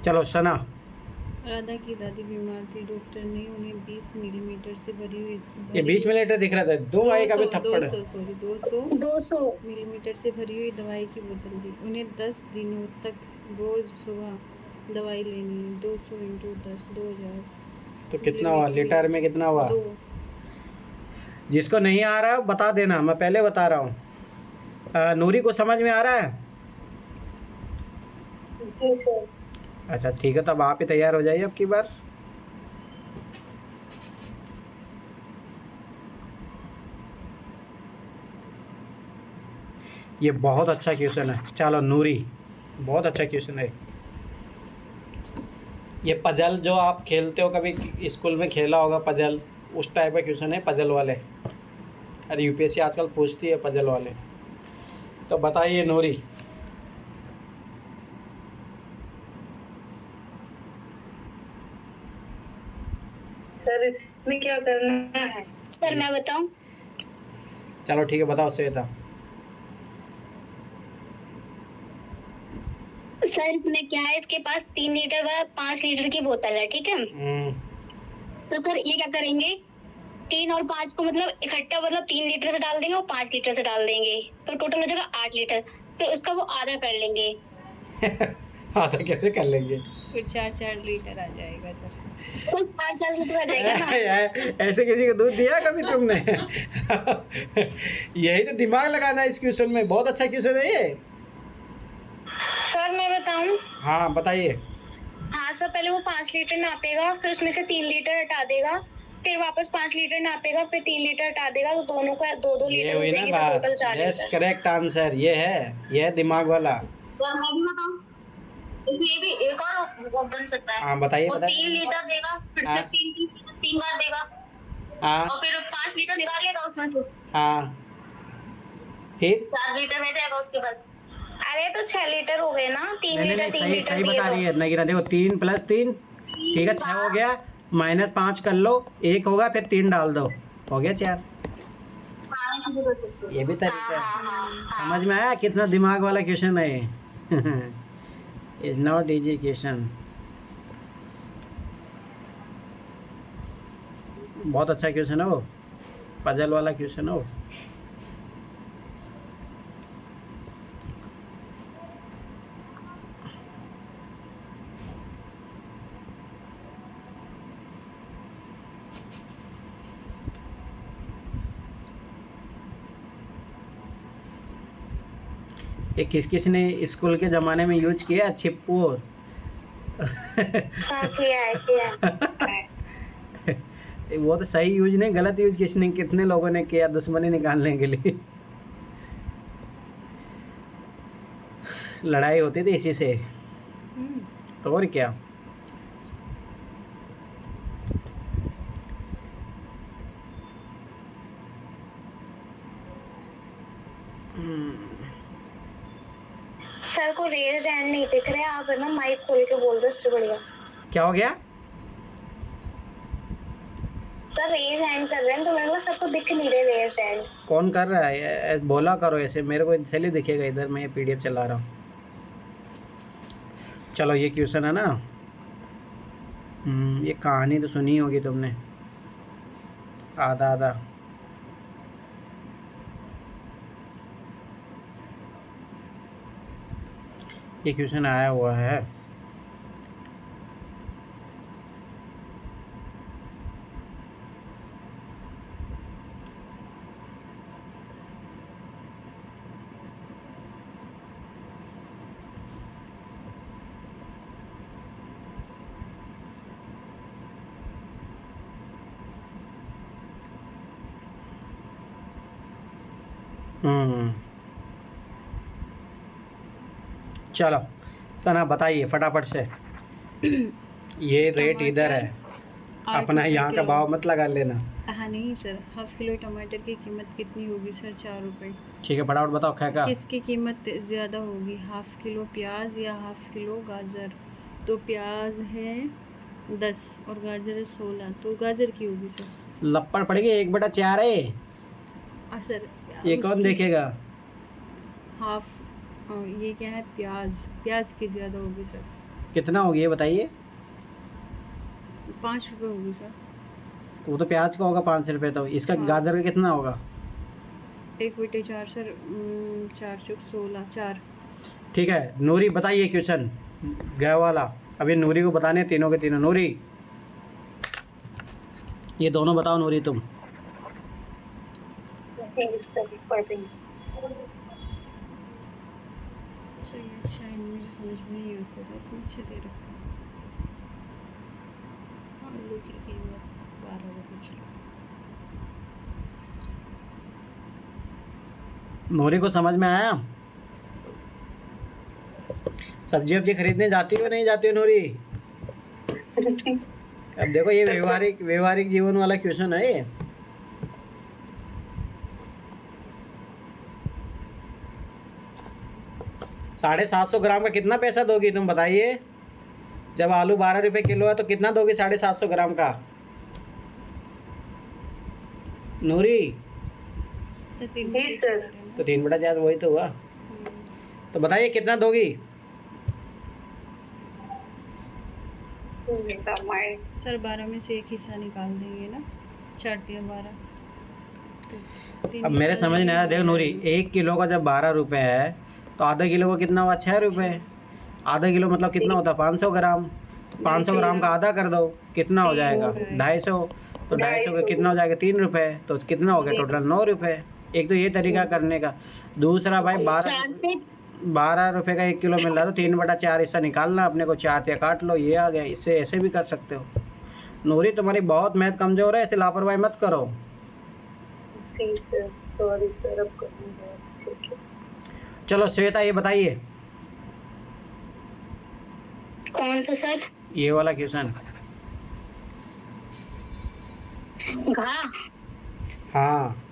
चलो सना। राधा की दादी बीमार थी, डॉक्टर ने उन्हें 20 मिलीमीटर से भरी हुई ये 20 मिलीलीटर दिख रहा था, 2 आएगा भी थप्पड़। 200 मिलीमीटर से भरी हुई दवाई की बोतल दी। उन्हें 10 दिनों तक रोज सुबह दवाई लेनी है। 200 इंटू 10 2000। तो कितना हुआ लीटर में? कितना हुआ? 2। जिसको नहीं आ रहा बता देना, मैं पहले बता रहा हूँ। नूरी को समझ में आ रहा है? अच्छा ठीक है, तब आप ही तैयार हो जाइए अब की बार। ये बहुत अच्छा क्वेश्चन है। चलो नूरी, बहुत अच्छा क्वेश्चन है ये। पजल जो आप खेलते हो, कभी स्कूल में खेला होगा पजल, उस टाइप का क्वेश्चन है पजल वाले। अरे यूपीएससी आजकल पूछती है पजल वाले। तो बताइए नूरी। सर इसमें क्या करना है? सर मैं बताऊं? चलो ठीक है, बताओ श्वेता। सर इसमें क्या है, इसके पास 3 लीटर व 5 लीटर की बोतल है, ठीक है। तो सर ये क्या करेंगे, 3 और 5 को मतलब इकट्ठा मतलब 3 लीटर से डाल देंगे और 5 लीटर से डाल देंगे, तो टोटल हो जाएगा 8 लीटर। फिर उसका वो आधा कर लेंगे। आधा कैसे कर लेंगे? फिर 4-4 लीटर आ जाएगा सर। तो 4 लीटर आ जाएगा ना। ऐसे किसी को दूध दिया कभी तुमने? यही तो दिमाग लगाना है इस क्वेश्चन में। बहुत अच्छा क्वेश्चन है ये। सर मैं बताऊं? हाँ बताइए। हाँ सर, पहले वो 5 लीटर नापेगा, फिर उसमें से 3 लीटर हटा देगा, फिर वापस 5 लीटर नापेगा, फिर 3 लीटर हटा देगा, तो दोनों का 2-2 ये लीटर हो हुई ना जाएगी, तो बात। Total 4 yes litre. Correct answer ये है। ये है दिमाग वाला। तो मैं भी बताऊं, इसमें भी एक और वो बन सकता है। हाँ बताइए वो बताइए। 3 लीटर देगा, फिर से हाँ। 3 बार देगा, हाँ और फिर 5 लीटर निकाल लेगा उसमें से, हाँ फिर 4 लीटर रह जाएगा उसके पास। अरे तो 6 लीटर हो गए ना, 3 नहीं नहीं लीटर नहीं 3 सही लीटर सही दिए बता तो। रही है नगीना। देखो 3 + 3 ठीक है 6 हो गया, -5 कर लो, 1 होगा, फिर 3 डाल दो, हो गया 4। ये भी तरीका है। समझ में आया कितना दिमाग वाला क्वेश्चन है ये? Is not easy question. बहुत अच्छा क्वेश्चन है वो, पजल वाला क्वेश्चन है वो। ये किस किस ने स्कूल के ज़माने में यूज किया छिप्पू? वो तो सही यूज नहीं, गलत यूज किसने कितने लोगों ने किया दुश्मनी निकालने के लिए। लड़ाई होती थी इसी से, तो और क्या। सर को रेज हैंड नहीं दिख रहे, आप है ना माइक खोल के बोल दो, उससे बढ़िया। क्या हो गया? सर रेज हैंड कर रहे हैं, तो मैंने कहा सबको दिख नहीं रहे रेज हैंड। कौन कर रहा है? बोला करो ऐसे, मेरे को इसलिए दिखेगा इधर, मैं ये PDF चला रहा हूँ। चलो ये क्वेश्चन है ना, ये कहानी तो सुनी होगी तुमने, आधा आधा। ये क्वेश्चन आया हुआ है। चलो सना बताइए फटाफट से। ये रेट इधर है, 8 अपना रुपए यहाँ का किलो। भाव मत लगा लेना। हाँ नहीं सर, हाफ किलो टमाटर की कीमत कितनी होगी सर? 4 रुपए। ठीक है फटाफट बताओ क्या का। किसकी कीमत ज़्यादा होगी, हाफ किलो प्याज या हाफ किलो गाजर? तो प्याज है 10 और गाजर है 16, तो गाजर की होगी सर। लपड़ पड़ेगी, 1/4 है सर ये, कौन उसकी देखेगा? हाफ ये क्या है, प्याज की ज़्यादा होगी सर। कितना होगी ये बताइए? 5 रुपए होगी सर। वो तो प्याज का होगा 5 रुपये, तो इसका हाँ। गाजर का कितना होगा? 1/4 सर, 4 चौक 16, 4। ठीक है नूरी बताइए क्वेश्चन गया वाला। अभी नूरी को बताने तीनों के तीनों। नूरी ये दोनों बताओ नूरी तुम। चलिए शायद मुझे समझ में नहीं आता था, इसमें अच्छे दे रखा है। आलू की कीमत 12 रुपये किलो। नूरी को समझ में आया? सब्जी वब्जी खरीदने जाती हो नहीं जाती हो नूरी? अब देखो ये व्यवहारिक जीवन वाला क्वेश्चन है ये। $750 ग्राम का कितना पैसा दोगी तुम बताइए? जब आलू 12 रुपये किलो है तो कितना दोगी 750 ग्राम का? नूरी तो 3 जी, रुपये सर। चला रहे हैं तो 3/4 वही तो हुआ। ना। तो बताइए कितना दोगी? सर 12 में से एक हिस्सा निकाल देंगे ना। 4 3 12 तो तीन अब मेरे निकाल समझ नहीं देंगे, आया, देख 12 नूरी, रहेंगे। 1 किलो का जब 12 रुपए है तो आधा किलो का कितना हुआ, 6 रुपए। आधा किलो मतलब कितना होता है, 500 ग्राम। तो 500 250 ग्राम का ग्राम आधा कर दो, कितना हो 3 जाएगा, रुपए। 250। तो 250 का कितना हो जाएगा, 3 रुपए। तो कितना हो गया टोटल, 9 रुपए। एक तो ये तरीका करने का। दूसरा भाई, 12 रुपए का 1 किलो मिल रहा है तो 3/4 हिस्सा निकालना अपने को, 4 काट लो, ये आ गया। इससे ऐसे भी कर सकते हो। नूरी, तुम्हारी बहुत मैथ कमजोर है, ऐसे लापरवाही मत करो। ठीक है, सॉरी सर, अब करूँगा। ठीक है। चलो श्वेता, ये बताइए, कौन सा सर? ये वाला क्वेश्चन। घा। हाँ,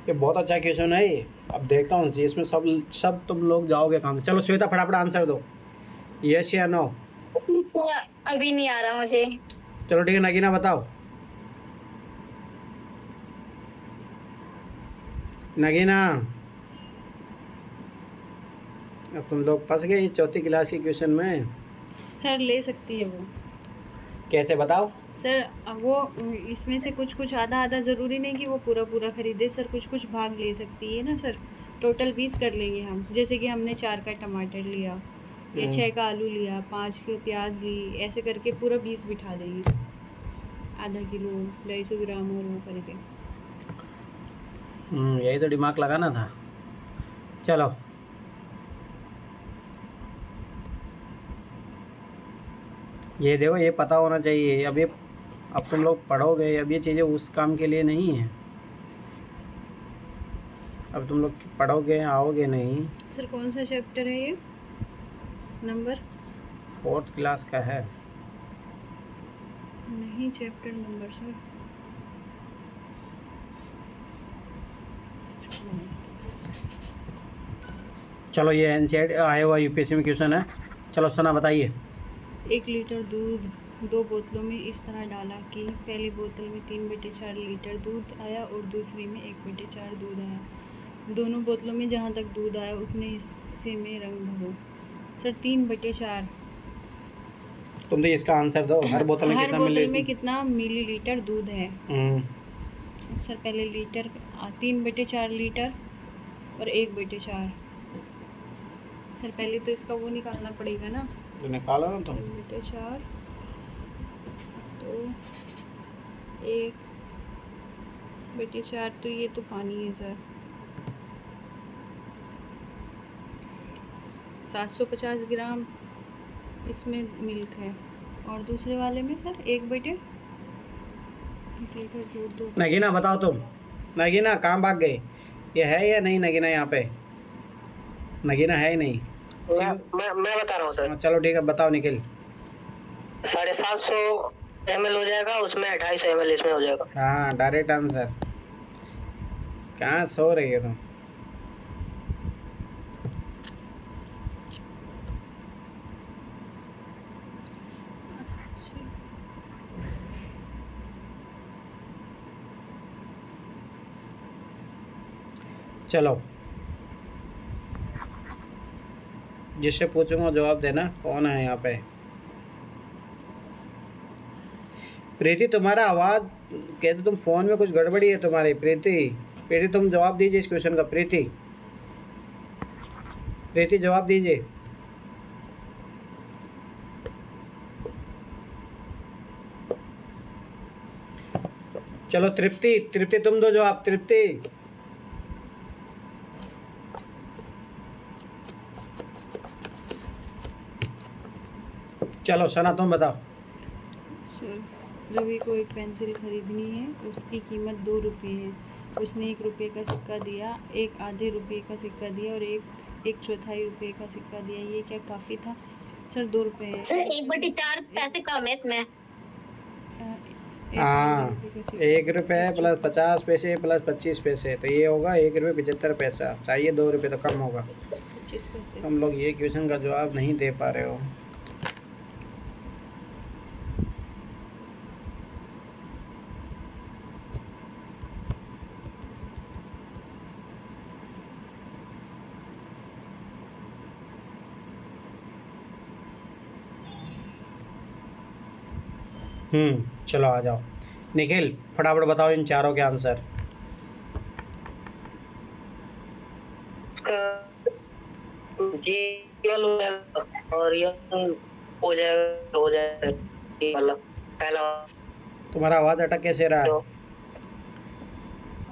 ये बहुत अच्छा क्वेश्चन है ये। अब देखता हूँ इसमें सब सब तुम लोग जाओगे कहाँ से। चलो श्वेता, फटाफट आंसर दो, यस या नो। सर अभी नहीं आ रहा मुझे। चलो ठीक है, नगीना बताओ। नगीना, अब तुम लोग फंस गए इस चौथी क्लास के क्वेश्चन में। सर ले सकती है वो। कैसे, बताओ। सर अब वो इसमें से कुछ कुछ आधा आधा ज़रूरी नहीं कि वो पूरा पूरा खरीदे सर, कुछ कुछ भाग ले सकती है ना सर। टोटल 20 कर लेंगे हम, जैसे कि हमने 4 का टमाटर लिया या 6 का आलू लिया, 5 की प्याज ली, ऐसे करके पूरा 20 बिठा देंगे। आधा किलो 250 ग्राम और वो करके। यही तो दिमाग लगाना था। चलो, ये देखो, ये पता होना चाहिए। अब तुम लोग पढ़ोगे, अब ये चीज़ें उस काम के लिए नहीं है। अब तुम लोग पढ़ोगे, आओगे नहीं। सर कौन सा चैप्टर है ये, नंबर? 4th क्लास का है। नहीं, चैप्टर नंबर सर। चलो, ये एनसीईआरटी आया हुआ यूपीएससी में क्वेश्चन है। चलो सना, बताइए। 1 लीटर दूध 2 बोतलों में इस तरह डाला कि पहली बोतल में 3/4 लीटर दूध आया और दूसरी में 1/4 दूध आया। दोनों बोतलों में जहाँ तक दूध आया उतने हिस्से में रंग भरो। सर 3/4। तुम तो इसका आंसर दो, हर बोतल में हर कितना बोतल मिली। में कितना मिलीलीटर दूध है। सर पहले लीटर 3/4 लीटर और 1/4। सर पहले तो इसका वो निकालना पड़ेगा ना, तो निकालो ना तुम। 3/4 तो 1/4, तो ये तो पानी है सर। 750 ग्राम इसमें मिल्क है और दूसरे वाले में सर 1 लीटर दूध दो। नगीना बताओ तुम। नगीना कहाँ भाग गए, ये है या नहीं नगीना यहाँ पे? नगीना है ही नहीं। मैं बता रहा हूँ सर। चलो ठीक है, बताओ निखिल। 750 ml हो जाएगा, उसमें 250 ml इसमें हो जाएगा। हाँ, डायरेक्ट आंसर। कहाँ सो रही है तुम? चलो, जिससे पूछूंगा जवाब देना। कौन है यहाँ पे? प्रीति, तुम्हारा आवाज कहते तुम फोन में कुछ गड़बड़ी है तुम्हारी। प्रीति तुम जवाब दीजिए इस क्वेश्चन का। प्रीति जवाब दीजिए। चलो तृप्ति तुम दो जवाब। तृप्ति, चलो सना तुम बताओ। सर रवि को एक पेंसिल खरीदनी है, उसकी कीमत 2 रुपये है। उसने 1 रुपये का सिक्का दिया, एक आधे रुपये का सिक्का दिया और एक चौथाई रुपये का सिक्का दिया। ये क्या काफ़ी था? सर 2 रुपये है। सर 1/4 पैसे कम है इसमें। हाँ, 1 रुपये प्लस 50 पैसे प्लस 25 पैसे, तो ये होगा 1 रुपये 75 पैसा। चाहिए 2 रुपये तो कम होगा। 25 पैसे। तुम लोग ये क्वेश्चन का जवाब नहीं दे पा रहे हो। चलो आ जाओ। निखिल फटाफट बताओ इन चारों के आंसर। जी हो जाएगा और ये हो जाएगा ये वाला पहला। तुम्हारा आवाज अटक कैसे रहा है? जो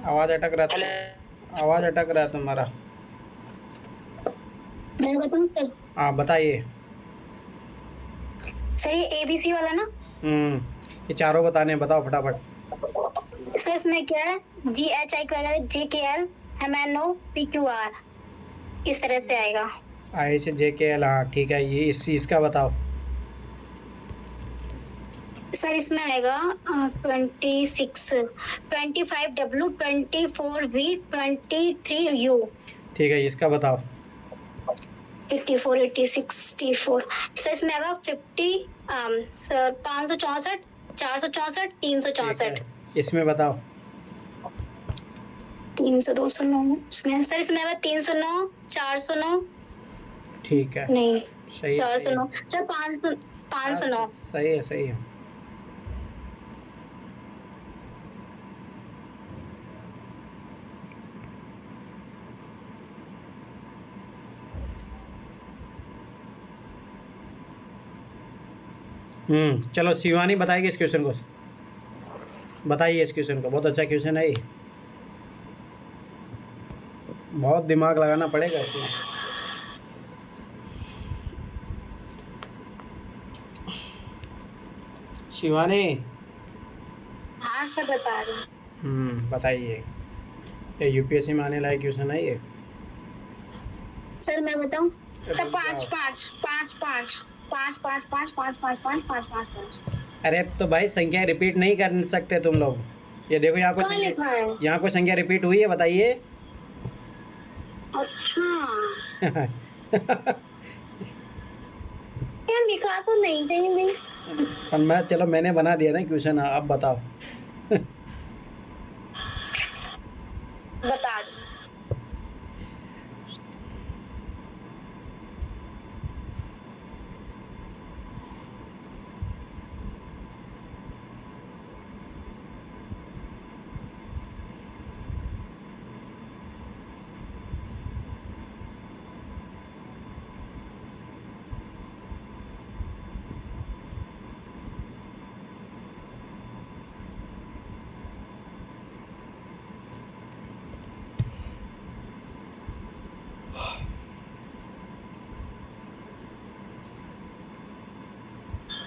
आवाज अटक रहा हेलो, है, आवाज अटक रहा है तुम्हारा। मैं बताऊं सर? हाँ बताइए। सर ये ABC वाला ना? ये चारों बताने हैं, बताओ फटाफट। सर इसमें क्या है? GHI वगैरह JKL MNO PQR इस तरह से आएगा। आई से JKL, हाँ ठीक है। ये इसका बताओ। सर इसमें आएगा 26 25W 24V 23U। ठीक है, इसका बताओ। 84 86 64। सर इसमें आएगा 50 सर 564 464 364। इसमें बताओ। 300 209 इसमें सर इसमें आएगा 309 409 ठीक है, नहीं सही है, 409 सर 509। सही है, सही है। चलो शिवानी बताएगी इस क्वेश्चन को। बताइए इस क्वेश्चन को, बहुत अच्छा क्वेश्चन है ये। बहुत दिमाग लगाना पड़ेगा इसमें। शिवानी। हाँ सर बता रही हूँ। बताइए। ये यूपीएससी में आने लायक क्वेश्चन है ये। सर मैं बताऊं? सर 5 5 5 5 5 5 5 5 5 5 5 5 5। अरे तो भाई संख्या रिपीट नहीं कर सकते तुम लोग। ये देखो यहाँ कोई कहाँ लिखा है? यहाँ कोई संख्या रिपीट हुई है, बताइए। अच्छा क्या लिखा तो नहीं कहीं भी। पर चलो मैंने बना दिया ना क्वेश्चन, अब बताओ। बता रही हूँ।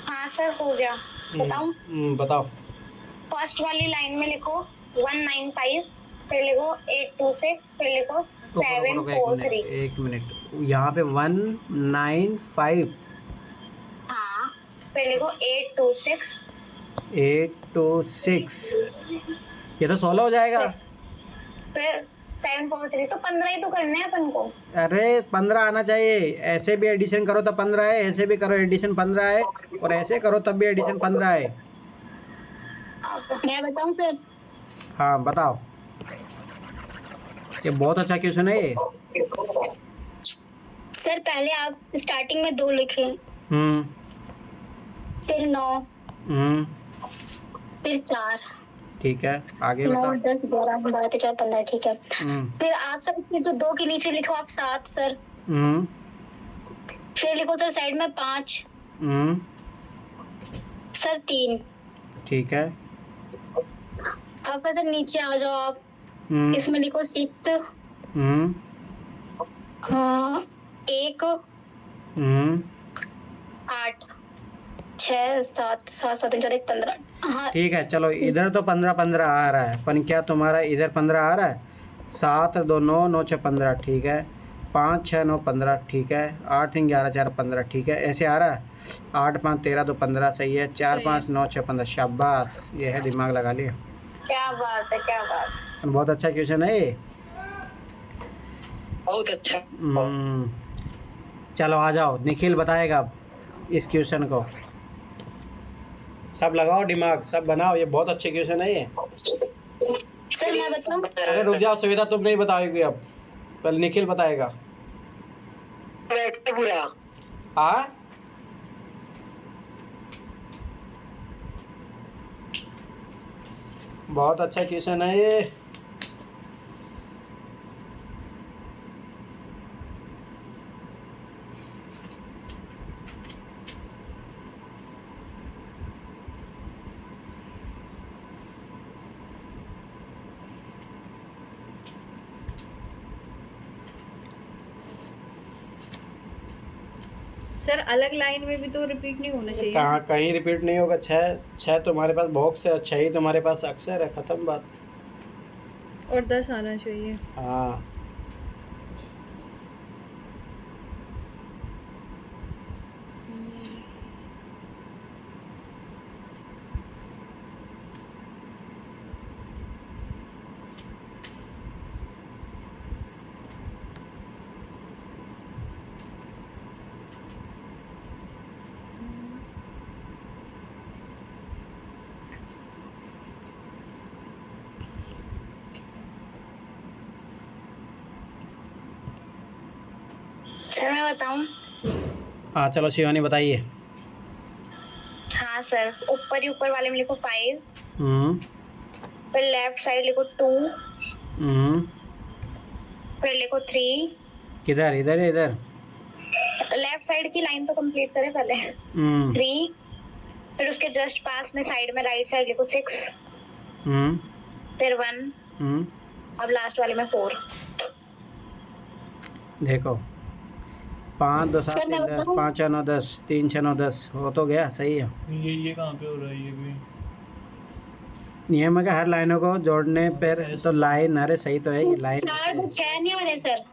हाँ सर हो गया। बताऊं? बताओ। फर्स्ट वाली लाइन में लिखो 195, फिर लिखो 826, फिर लिखो 743। एक मिनट, यहाँ पे 195, हाँ फिर लिखो 826, 826, ये तो 16 हो जाएगा। फिर 743। तो 15 ही तो करने हैं अपन को। अरे 15 आना चाहिए। ऐसे भी एडिशन करो तो 15 है, ऐसे भी करो एडिशन 15 है, और ऐसे करो तब भी एडिशन 15 है। मैं बताऊं सर? हाँ बताओ। ये बहुत अच्छा क्वेश्चन है ये। सर पहले आप स्टार्टिंग में 2 लिखे, हम्म फिर 9, हम्म फिर 4, ठीक है, आगे 9 बताओ। 10 11 12 13 15 ठीक है। हम्म फिर आप सर इसके जो 2 के नीचे लिखो आप 7 सर, हम्म फिर लिखो सर साइड में 5 हम्म सर 3। ठीक है। अब सर नीचे आ जाओ आप, इसमें लिखो 6 हम्म 1 हम्म 8 6 7 7 7 4 1 15। हाँ ठीक है, चलो इधर तो 15 15 आ रहा है, पर क्या तुम्हारा इधर 15 आ रहा है? 7 2 9 9 6 15, ठीक है। 5 6 9 15, ठीक है। 8 3 11 4 15, ठीक है। ऐसे आ रहा है। 8 5 13 2 15, सही है। 4 5 9 6 15, शाबाश, ये है, दिमाग लगा लिया। क्या बात है, क्या बात है। बहुत अच्छा क्वेश्चन है ये। बहुत अच्छा। चलो आ जाओ, निखिल बताएगा अब इस क्वेश्चन को। सब लगाओ दिमाग, सब बनाओ, ये बहुत अच्छे क्वेश्चन है ये। सर मैं बताऊं? अरे रुक जाओ, सुविधा तुम नहीं बताओगी अब, पहले निखिल बताएगा। पूरा हाँ बहुत अच्छा क्वेश्चन है ये। सर अलग लाइन में भी तो रिपीट नहीं होना चाहिए। कहाँ कहीं रिपीट नहीं होगा। छः छः तुम्हारे पास बॉक्स है और छः ही तुम्हारे पास अक्षर है, खत्म बात। और 10 आना चाहिए। हाँ सर मैं बताऊं? हाँ चलो शिवानी बताइए। हाँ सर, ऊपर ही ऊपर वाले में लिखो 5, हम्म फिर लेफ्ट साइड लिखो 2, हम्म फिर लिखो 3। किधर? इधर है इधर? लेफ्ट साइड की लाइन तो कंप्लीट करें पहले। 3, फिर उसके जस्ट पास में साइड में राइट साइड लिखो 6, हम्म फिर 1, अब लास्ट वाले में 4। देखो 5 2 7 सर, मैं 3 10 बताऊं? 5 6 9 10 3 6 9 10 हो तो गया, सही है। ये कहाँ पे हो रहा है ये भी? नियम है कि हर लाइनों को जोड़ने पर तो लाइन, अरे सही तो है ये लाइन। 4 तो 6 नहीं हो रहे सर।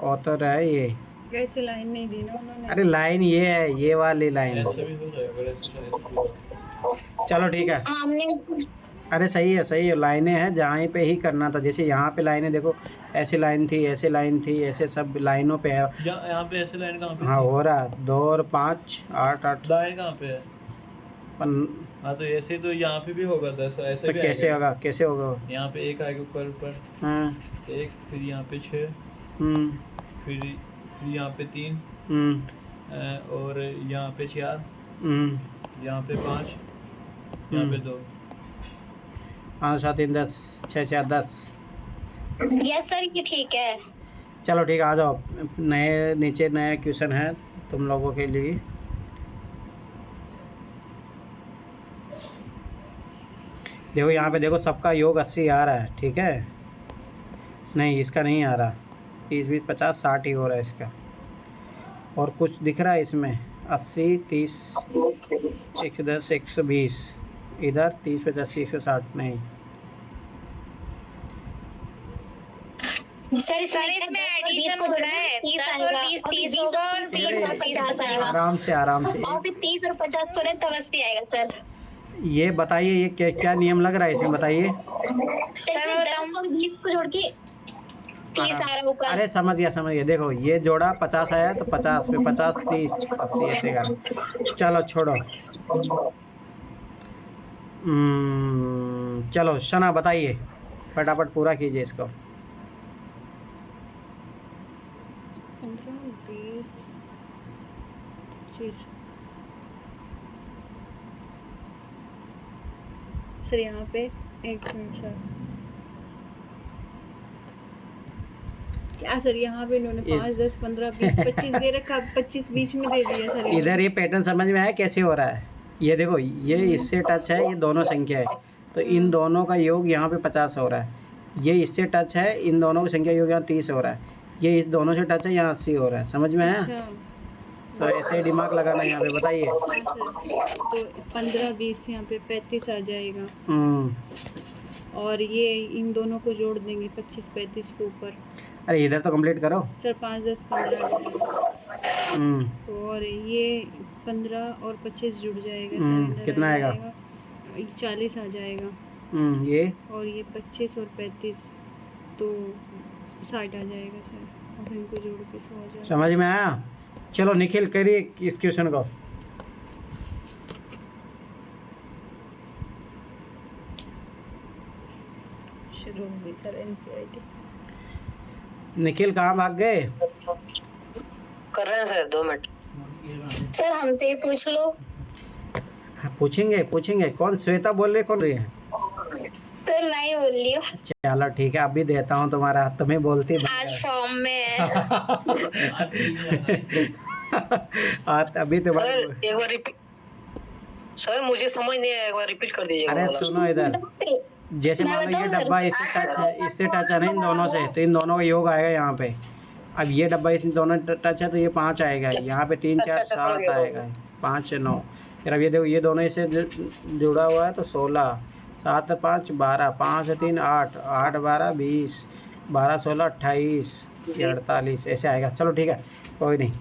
ऑथर है ये। ऐसे लाइन नहीं दी ना उन्होंने। अरे लाइन ये है, ये वाली लाइन। ऐसे भी हो जाएगा, अगर ऐसे शायद तो। चलो ठीक है। हमने अरे सही है, लाइनें हैं जहाँ पे ही करना था। जैसे यहाँ पे लाइनें देखो, ऐसी लाइन थी, ऐसे लाइन थी, ऐसे सब लाइनों पे है। यहाँ पे ऐसे लाइन कहाँ पे हाँ थी? हो रहा 2 और 5 8 8 लाइन कहाँ पे है? पन। हाँ तो ऐसे तो यहाँ पे भी होगा 10, ऐसे तो भी कैसे आएगा। होगा, कैसे होगा? यहाँ पे 1 आएगा ऊपर ऊपर, हाँ 1, फिर यहाँ पे 6, फिर यहाँ पे 3, और यहाँ पे 4, यहाँ पे 5, यहाँ पे 2। 5 7 3 10 6 4 10। यस सर, ये ठीक है। चलो ठीक है, आ जाओ। नए नीचे नया क्वेश्चन है तुम लोगों के लिए। देखो यहाँ पे देखो, सबका योग 80 आ रहा है, ठीक है? नहीं इसका नहीं आ रहा, 30 20 50 60 ही हो रहा है इसका। और कुछ दिख रहा है इसमें 80 30 110 120, इधर 30 85 160 नहीं। सर इसमें एडिशन हो रहा है, 10 और 20 30 होगा, और 30 और 50 आएगा। आराम से आराम से। और फिर 30 और 50 करें तब 80 आएगा सर। ये बताइए, ये क्या क्या नियम लग रहा है इसमें, बताइए। सर 10 और 20 को जोड़ के 30 आ रहा है ऊपर। अरे समझ गया। देखो ये जोड़ा 50 आया तो 50 पे 50 30 80 ऐसे कर। चलो छोड़ो। चलो शना बताइए, फटाफट पूरा कीजिए इसको। 15 20 25। सर यहाँ पे 1 मिनट सर, क्या सर यहाँ पे इन्होंने 5 10 15 20 25 दे रखा, 25 बीच में दे दिया सर। इधर ये पैटर्न समझ में आया कैसे हो रहा है? ये देखो, ये इससे टच है, ये दोनों संख्या है, तो इन दोनों का योग यहाँ पे 50 हो रहा है। ये इससे टच है, इन दोनों की संख्या योग यहाँ 30 हो रहा है। ये इस दोनों से टच है, यहाँ 80 हो रहा है। समझ में आया? अच्छा तो ऐसे ही दिमाग लगाना यहाँ पे। बताइए। हाँ सर, तो 15 20 यहाँ पे 35 आ जाएगा, और ये इन दोनों को जोड़ देंगे 25 35 के ऊपर। अरे इधर तो कंप्लीट करो सर 5 10 15 आ जाएगा, और ये 15 और 25 जुड़ जाएगा सर। इधर कितना आएगा? 40 आ जाएगा, ये और ये 25 और 35 तो 60 आ जाएगा सर, और इनको जोड़ के 100 आ जाएगा। समझ में आया? चलो निखिल करिए इस क्वेश्चन को। शुरू हो गई सर एनसीईआरटी। निखिल कहाँ भाग गए? कर रहे हैं सर, 2 मिनट। सर हमसे ही पूछ लो। पूछेंगे। कौन? श्वेता बोल रही है? कौन रही है? सर नहीं बोल रही हूँ, चलो ठीक है, अभी देता हूँ तुम्हारा, तुम्हें बोलती बंद आज कर। फॉर्म में है। अभी तुम्हारे सर एक बार रिपीट, सर मुझे समझ नहीं आया, एक बार रिपीट कर दीजिएगा अरे वाला। सुनो इधर, जैसे मैं मान लो ये बताऊं सर? डब्बा इससे टच है, इससे टच है ना इन दोनों से, तो इन दोनों का योग आएगा यहाँ पे। अब ये डब्बा इन दोनों टच है तो ये 5 आएगा, यहाँ पे 3 4 अच्छा, समझ 7 गया, आएगा, 5 से 9। फिर अब ये देखो, ये दोनों इससे जुड़ा हुआ है तो 16, 7 5 12, 5 से 3 8, 8 12 20, 12 16 28, ये 48 ऐसे आएगा। चलो ठीक है, कोई नहीं।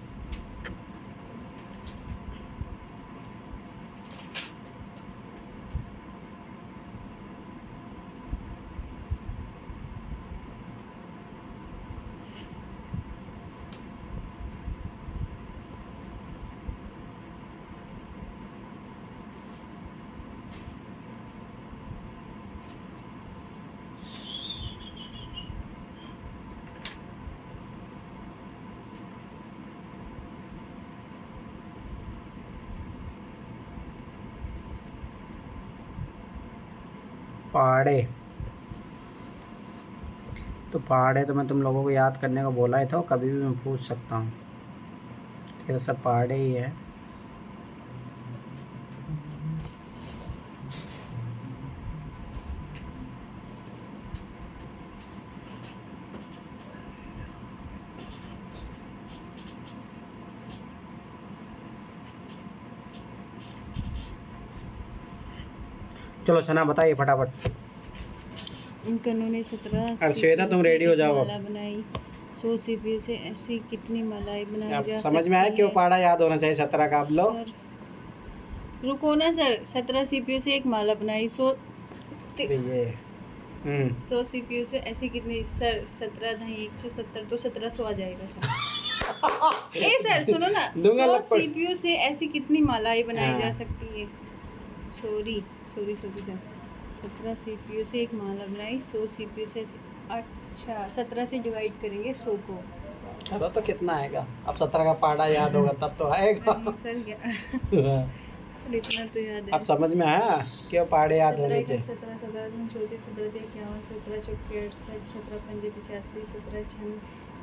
पहाड़े, तो पहाड़े तो मैं तुम लोगों को याद करने को बोला ही था, कभी भी मैं पूछ सकता हूँ। ये तो सब पहाड़े ही है। चलो सना बताइए फटाफट। कन्नू ने 17 अरे श्वेता, तुम रेडी हो जाओ अब। माला बनाई, 100 सीपीयू से ऐसी कितनी मालाएं बनाई अब जा समझ में आया सकती क्यों हैं? पहाड़ा याद होना चाहिए 17 का। आप लो सर रुको ना सर, 17 सीपीयू से एक माला बनाई, 100 ये 100 सीपीयू से ऐसी कितनी सर, 17 दही 170 तो 1700 आ जाएगा सर। ए सर सुनो ना, दूंगा 100 लपड़। सीपीयू से ऐसी कितनी मालाएं बनाई हाँ। जा सकती है? Sorry sorry sorry sir, 17 CPU से एक माला बनाई, 100 सीपीयू से ऐसी, अच्छा 17 से डिवाइड करेंगे 100 को। करो तो कितना आएगा? अब 17 का पहाड़ा याद होगा तब तो आएगा। नहीं सर क्या सर, इतना तो याद है। अब समझ में आया क्यों पहाड़े याद होने 17 चाहिए। 17 17 34 17 51 17 64 68 17 5 85 17 छंग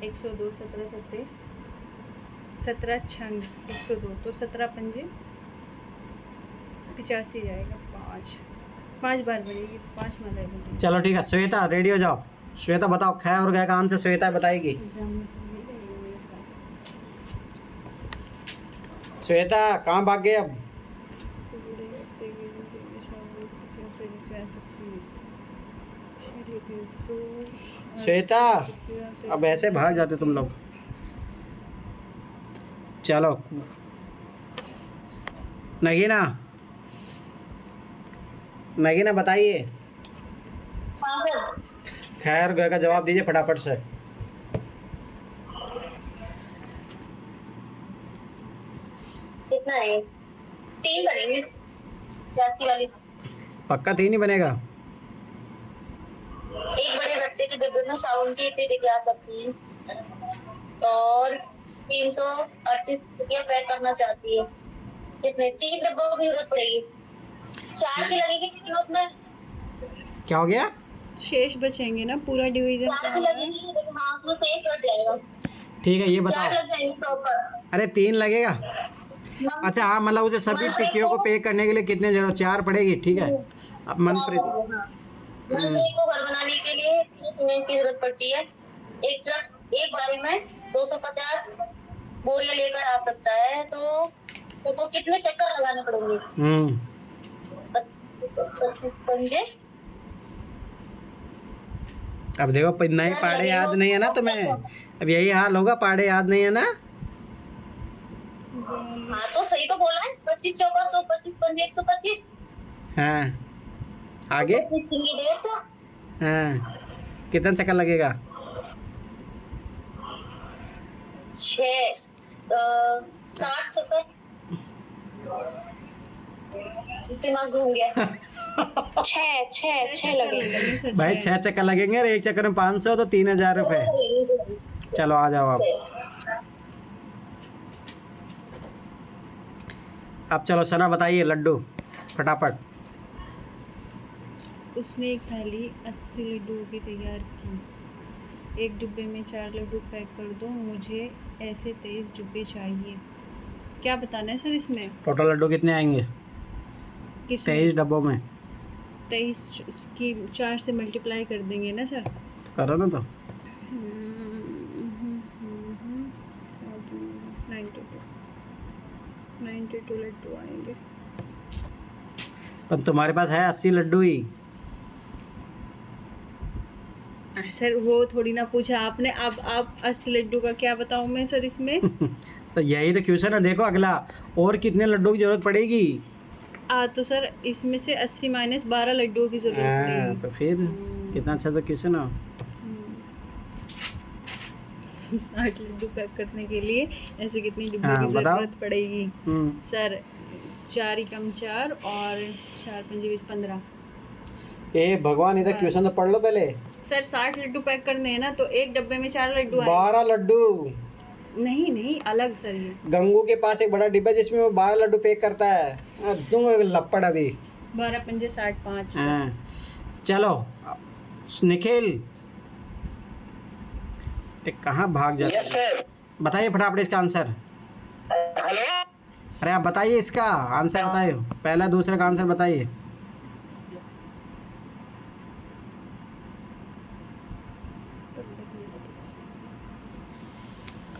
102 17 सत्ते 17 छंग 102 तो 17 पंजे 85 जाएगा। 5 बार बनेगी, 5 मालाएं बनेगी। चलो ठीक है, श्वेता रेडी हो जाओ। श्वेता बताओ, ख और ग का आंसर श्वेता बताएगी। एग्जाम में तो ले जाइए मेरे साथ। श्वेता कहाँ भाग गए अब? श्वेता अब ऐसे भाग जाते तुम लोग। चलो नगीना, नगीना बताइए, हाँ सर, खैर ग का जवाब दीजिए फटाफट से। कितना है? 3 बनेंगे, 86 वाली। पक्का 3 ही बनेगा? एक बड़े गट्टे के डिब्बे में साउंड की टिकट आ सकती है और 338 टिकटियां पैक करना चाहती है। कितने? 3 डिब्बों की जरूरत पड़ेगी, 4 की लगेगी, लेकिन उसमें क्या हो गया? शेष बचेंगे ना, पूरा डिवीजन 4 की लगेगी, लेकिन हाँ उसमें शेष बच जाएगा। ठीक है ये 4 बताओ। लग जाएंगे प्रॉपर। अरे 3 लगेगा? अच्छा हाँ, मतलब उसे सभी टिक्कियों को पैक करने के लिए कितने जरूरत? 4 पड़ेगी, ठीक है। अब मनप्रीत, एक को घर बनाने के लिए 3 सीमेंट की जरूरत पड़ती है। एक ट्रक एक बारी में 250 बोरियां लेकर आ सकता है, तो कितने चक्कर लगाने पड़ेंगे? 25 पंजे। अब देखो नए पहाड़े याद नहीं है ना तुम्हें, अब यही हाल होगा, पहाड़े याद नहीं है ना। हाँ तो सही तो बोला है, 25 चौका तो 25 पंजे 125। हाँ आगे 150। हाँ, कितना चक्कर लगेगा? 60 चक्कर। दिमाग घूम गया। 6 लगेंगे। भाई 6 चक्कर लगेंगे और एक चक्कर में 500 तो 3000 रुपए। चलो आ जाओ अब चलो सना बताइए लड्डू फटाफट। उसने एक थाली 80 लड्डुओं की तैयार की। एक डिब्बे में 4 लड्डू पैक कर दो, मुझे ऐसे 23 डिब्बे चाहिए। क्या बताना है सर इसमें? टोटल लड्डू कितने आएंगे किस 23 डब्बों में? 23 इसकी 4 से मल्टीप्लाई कर देंगे ना सर? करो ना तो। 92 लड्डू आएंगे। पर तुम्हारे पास है 80 लड्डू ही। सर वो थोड़ी ना पूछा आपने। अब आप 80 लड्डू का क्या बताऊं मैं सर इसमें? तो यही तो क्वेश्चन है। देखो अगला, और कितने लड्डू की जरूरत पड़ेगी? तो सर इसमें से 80 माइनस 12 लड्डुओं की जरूरत पड़ेगी। तो फिर कितना अच्छा तो क्वेश्चन है। 60 लड्डू पैक करने के लिए ऐसे कितनी डिब्बे हाँ, की बताओ। जरूरत पड़ेगी? सर 4 एकम 4 और 4 पंजे 20 15। ए भगवान, इधर क्वेश्चन तो पढ़ लो पहले। सर 60 लड्डू पैक करने हैं ना, तो एक डब्बे में 4 लड्डू आए। 12 लड्डू। नहीं अलग सर। ये गंगू के पास एक बड़ा डिब्बा जिसमें वो 12 लड्डू पैक करता है। दूंगा लपड़ अभी। 12 पंजे 60 5। हाँ, चलो निखिल, कहाँ भाग जाते यस सर। बताइए फटाफट इसका आंसर। हेलो। अरे आप बताइए इसका आंसर, बताइए पहला दूसरे का आंसर बताइए।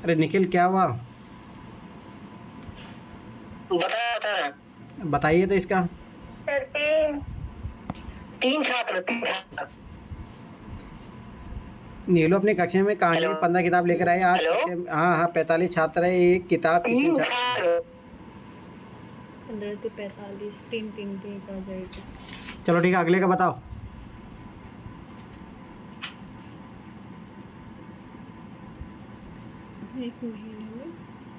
अरे निखिल क्या हुआ? बताइए तो इसका। सर तीन छात्र। नीलू अपनी कक्षा में कहानी हेलो। 15 किताब लेकर आए आज हेलो। कक्षा में। हाँ 45 छात्र है, एक किताब कितने तीन छात्र? छात्र। 15 से 45 3 पे एक आ जाएगा। चलो ठीक है, अगले का बताओ। एक महीने में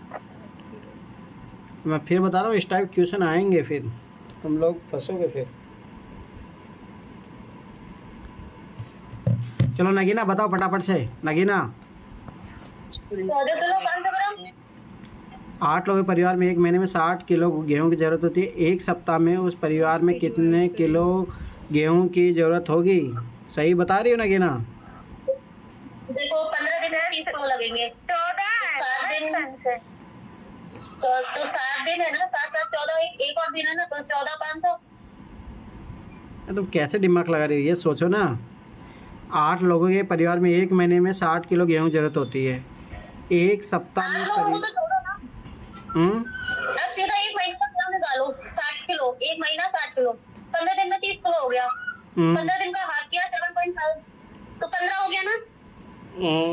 60 किलो। मैं फिर बता रहा हूँ, इस टाइप क्वेश्चन आएंगे, फिर तुम लोग फंसोगे फिर। चलो नगीना बताओ फटाफट से। नगीना, 14 किलो 500 ग्राम। 8 लोगों के परिवार में एक महीने में 60 किलो गेहूं की जरूरत होती है। एक सप्ताह में उस परिवार में कितने किलो गेहूं की जरूरत होगी? सही बता रही हो नगीना? देखो 15 दिन में 30 किलो लगेंगे। 7 दिन तो 7 दिन है ना, 7 7 14, एक और दिन है ना, तो 14 500। तुम कैसे दिमाग लगा रही हो? ये सोचो ना, 8 लोगों के परिवार में एक महीने में 60 किलो गेहूं की जरूरत होती है। एक सप्ताह में 8 लोगों को तो छोड़ो ना, अब सीधा एक महीने का ग्राम निकालो। 60 किलो एक महीना, 60 किलो 15 दिन में 30 किलो हो गया। 15 दिन का हाफ किया 7.5, तो 15 हो गया ना।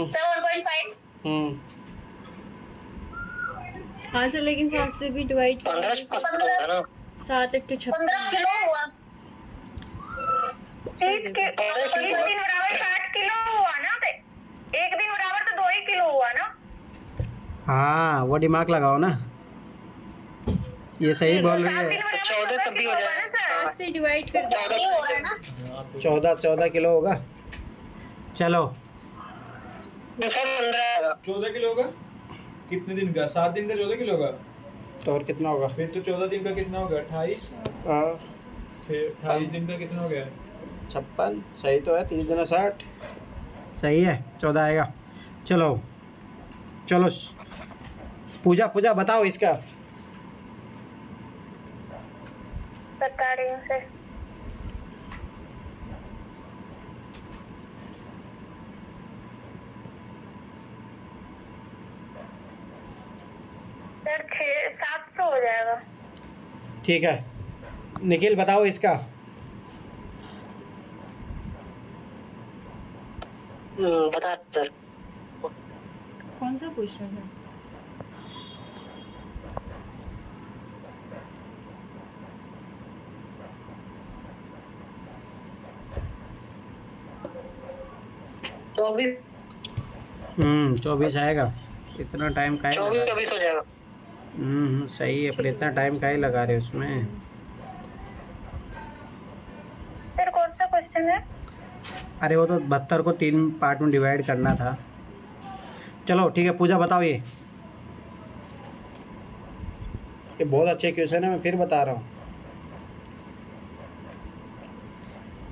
7.5। हाँ सर, लेकिन 7 से भी डिवाइड 15 ना। 7 8 56। 15 किलो हुआ। 30 दिन बराबर 60 किलो हुआ ना। एक दिन बराबर तो 2 ही किलो हुआ ना। हाँ वो दिमाग लगाओ ना, ये सही बोल रही है। 14 तब भी हो जाएगा। 7 से डिवाइड कर दो। ये हो रहा है ना। 14 किलो होगा। चलो 14 किलो का कितने दिन का? 7 दिन का 14 किलो का। तो और कितना होगा? फिर तो 14 दिन का कितना होगा? 28। फिर 28 दिन का कितना हो गया? 56। सही तो है। 30 गुना 60 सही है। 14 आएगा। चलो चलो पूजा बताओ इसका। बता रही हूँ सर। सर 700 हो जाएगा। ठीक है निखिल बताओ इसका। बता सर। कौन सा पूछ रहा था? तो अभी 24 आएगा। इतना टाइम का 24 हो जाएगा। सही है, पर इतना टाइम का ही लगा रहे उसमें। सर कौन सा क्वेश्चन है? अरे वो तो 72 को 3 पार्ट में डिवाइड करना था। चलो ठीक है पूजा बताओ। ये बहुत अच्छे क्वेश्चन है, मैं फिर बता रहा हूँ।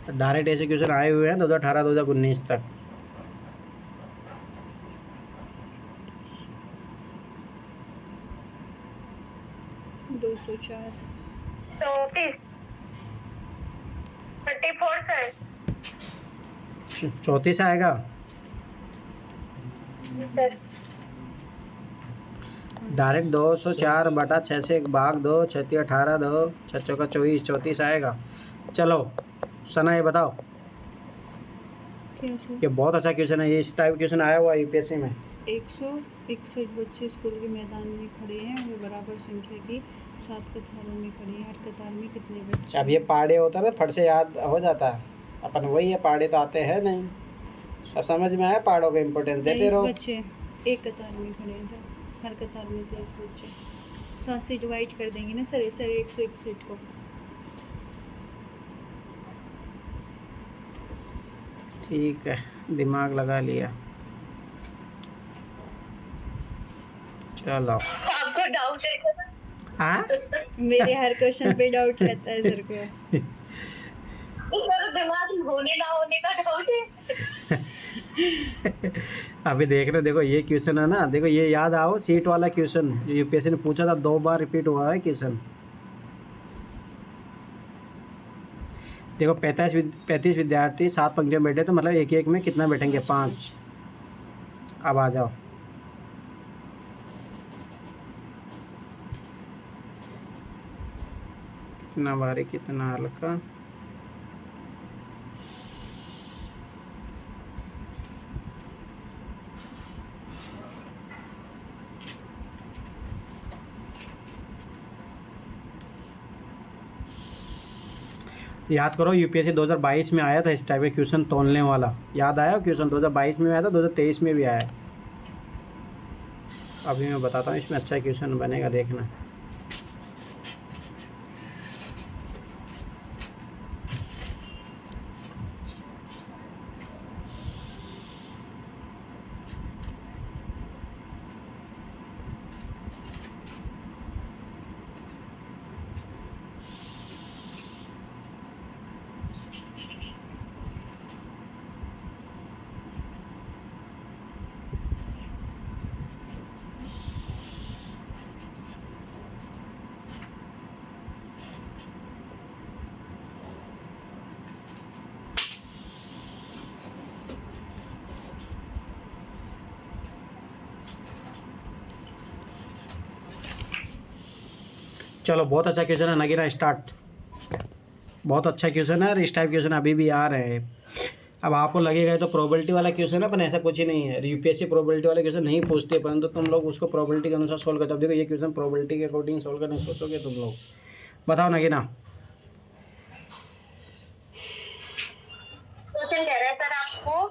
डायरेक्ट ऐसे क्वेश्चन आए हुए हैं 2018 2019 तक। 204 34 सर। 34 आएगा। सर डायरेक्ट 204 बटा 6 से भाग 2, 6 18 2, 6 चौका 24, 34 आएगा। चलो सना ये बताओ, कैसे? ये बहुत अच्छा क्वेश्चन है, ये इस टाइप क्वेश्चन आया हुआ है यूपीएससी में। 161 बच्चे स्कूल के मैदान में खड़े हैं, वे बराबर संख्या की 7 कतारों में खड़े हैं, हर कतार में कितने बच्चे? अब ये पहाड़े होता है ना, फट से याद हो जाता है अपन, वही है, पहाड़े तो आते हैं नहीं। अब समझ में आया, पहाड़ों का इम्पोर्टेंस देते 23 रहो। बच्चे एक कतार में खड़े हैं सर, हर कतार में 23 बच्चे। 7 से डिवाइड कर देंगे ना सर 161 को। ठीक है, दिमाग लगा लिया। चलो आपको डाउट है क्या? हाँ मेरे हर क्वेश्चन पे डाउट रहता है सर को। सर दिमाग होने ना होने का डाउट है। अभी देख रहे, देखो ये क्वेश्चन है ना, देखो ये याद आओ, सीट वाला क्वेश्चन यूपीएससी ने पूछा था, 2 बार रिपीट हुआ है क्वेश्चन। देखो 35 विद्यार्थी 7 पंक्तियों में बैठे, तो मतलब एक एक में कितना बैठेंगे? 5। अब आ जाओ, कितना भारी कितना हल्का। याद करो यूपीएससी 2022 में आया था इस टाइप का क्वेश्चन तोलने वाला, याद आया क्वेश्चन? 2022 में आया था, 2023 में भी आया। अभी मैं बताता हूँ, इसमें अच्छा क्वेश्चन बनेगा, देखना। चलो बहुत अच्छा क्वेश्चन है नगीना, स्टार्ट। बहुत अच्छा क्वेश्चन है, और इस टाइप क्वेश्चन अभी भी आ रहे हैं। अब आपको लगेगा ये तो प्रोबेबिलिटी वाला क्वेश्चन है, पर ऐसा कुछ ही नहीं है। यूपीएससी प्रोबेबिलिटी वाले क्वेश्चन नहीं पूछती है, परंतु तुम लोग उसको प्रोबेबिलिटी के अनुसार सोल्व करते हो। अब देखो ये क्वेश्चन प्रोबेबिलिटी के अकॉर्डिंग सोल्व करने सोचोगे तुम लोग। बताओ नगीना। क्वेश्चन कह रहा है सर, आपको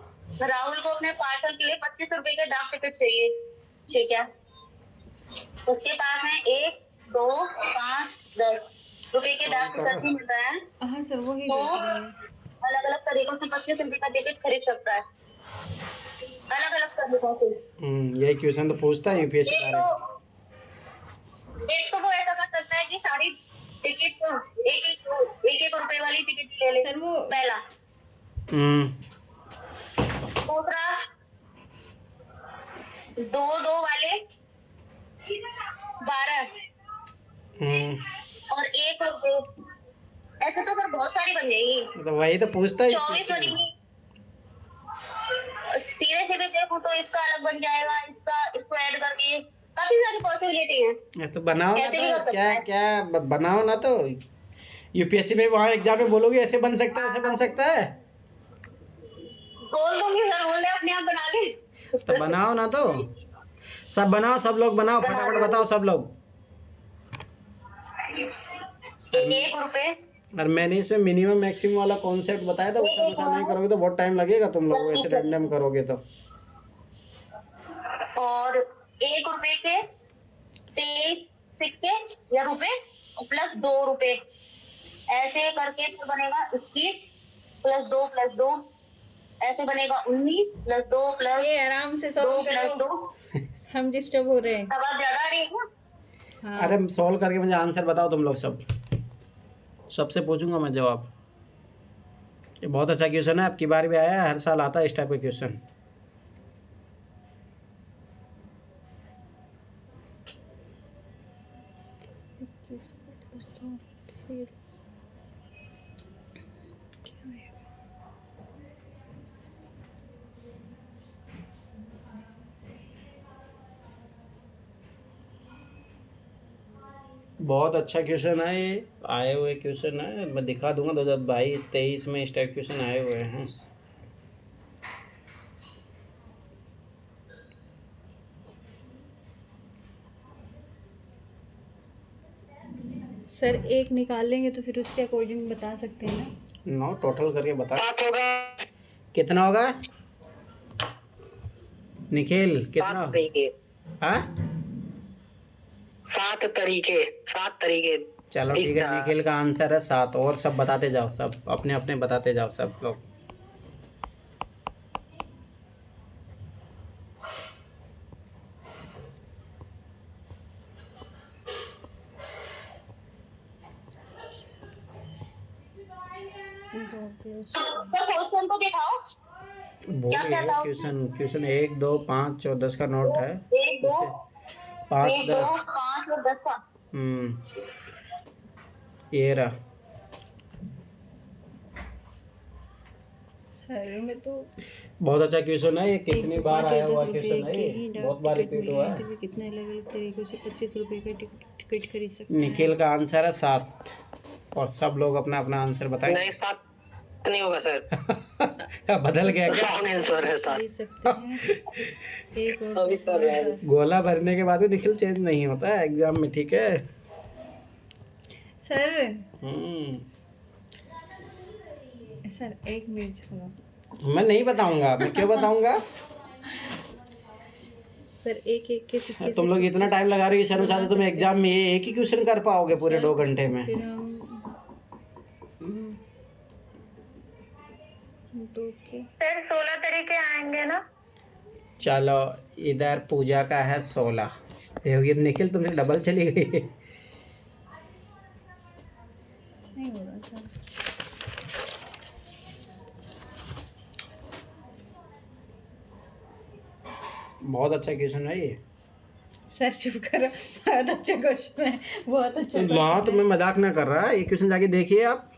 राहुल को अपने पार्सल के लिए 25 रुपए के डाक टिकट चाहिए, ठीक है? उसके पास में 1 2 5 10 रुपए के डाक टिकट भी मिलता है, हाँ सर वही तो देख रहे हैं। अलग अलग तरीकों से 25 रुपए का टिकट खरीद सकता है, अलग अलग तरीकों से। यही क्वेश्चन तो पूछता है यूपीएससी एक तो वो ऐसा कर सकता है कि सारी टिकट्स एक रुपए वाली टिकट ले ले सर वो पहला। दूसरा 2 वाले 12 और 1 रुपए, ऐसे तो सर बहुत सारी बन जाएगी। तो वही तो पूछता है 24 बनेगी। सीधे सीधे देखो तो इसका अलग बन जाएगा, इसको ऐड करके काफी सारी पॉसिबिलिटी है। तो बनाओ ना, कैसे भी कर तो सकता क्या है। क्या बनाओ ना, तो यूपीएससी में वहाँ एग्जाम में बोलोगे ऐसे बन सकता है, ऐसे बन सकता है, बोल दूंगी सर, बोले अपने आप बना ले। तो बनाओ ना, तो सब बनाओ, सब लोग बनाओ, फटाफट बताओ सब लोग। 1 रुपए और मैंने इसमें मिनिमम मैक्सिमम वाला कॉन्सेप्ट बताया था, उसके अनुसार नहीं करोगे तो बहुत टाइम लगेगा तुम लोग को, ऐसे रैंडम करोगे तो। और 1 रुपए के 23 सिक्के या रुपए प्लस 2 रुपए, ऐसे करके फिर बनेगा 21 प्लस 2 प्लस 2, ऐसे बनेगा 19 प्लस 2 प्लस ये आराम से 2 सॉल्व प्लस करो, 2। हम डिस्टर्ब हो रहे हैं। अब आप ज्यादा आ रही है ना? हाँ अरे सॉल्व करके मुझे आंसर बताओ तुम लोग सब, सबसे पूछूंगा मैं जवाब, ये बहुत अच्छा क्वेश्चन है, आपकी बार भी आया है, हर साल आता है इस टाइप का क्वेश्चन। बहुत अच्छा क्वेश्चन है ये, आए हुए क्वेश्चन है, मैं दिखा दूंगा 2022-23 में इस टाइप क्वेश्चन आए हुए हैं। सर एक निकाल लेंगे तो फिर उसके अकॉर्डिंग बता सकते हैं ना। 9 टोटल करके बता। 7 होगा। कितना होगा निखिल, 7 कितना? तरीके। हाँ 7 तरीके, 7 तरीके। चलो ठीक है, निखिल का आंसर है 7। और सब बताते जाओ, सब अपने अपने बताते जाओ सब लोग। सर क्वेश्चन तो दिखाओ। क्या था क्वेश्चन 1, 2, 5 और 10 का नोट है। 1, 2, 5, 1, 2, 5 और 10 का। ये रहा। सर मैं तो बहुत अच्छा क्वेश्चन है ये, कितनी बार 5 आया और हुआ 10 क्वेश्चन रुपए है के ये, ही बहुत बार टिकट रिपीट हुआ है। मिले थे, कितने अलग अलग तरीकों से 25 रुपए का टिकट खरीद सकते हैं। निखिल का आंसर है 7 और सब लोग अपना अपना आंसर बताएंगे। नहीं 7 नहीं होगा सर। बदल गया क्या? आंसर है 7। खरीद सकते हैं। एक और अभी कर रहा है। 10। गोला भरने के बाद भी निखिल चेंज नहीं होता है एग्जाम में, ठीक है सर सर एक मिनट सुनो। मैं नहीं बताऊंगा, मैं क्यों बताऊंगा? सर एक एक के सिक्के तुम लोग इतना टाइम लगा रहे हो, इस अनुसार से तुम एग्जाम में ये एक ही क्वेश्चन कर पाओगे पूरे 2 घंटे में। फिर हम सर 16 तरीके आएंगे ना। चलो इधर पूजा का है 16। देखोगे निखिल तुमसे डबल चली गई। नहीं हो रहा सर। बहुत अच्छा क्वेश्चन है ये। सर चुप करो, बहुत अच्छा क्वेश्चन है, बहुत अच्छा ला तो मैं मजाक ना कर रहा, ये क्वेश्चन जाके देखिए आप।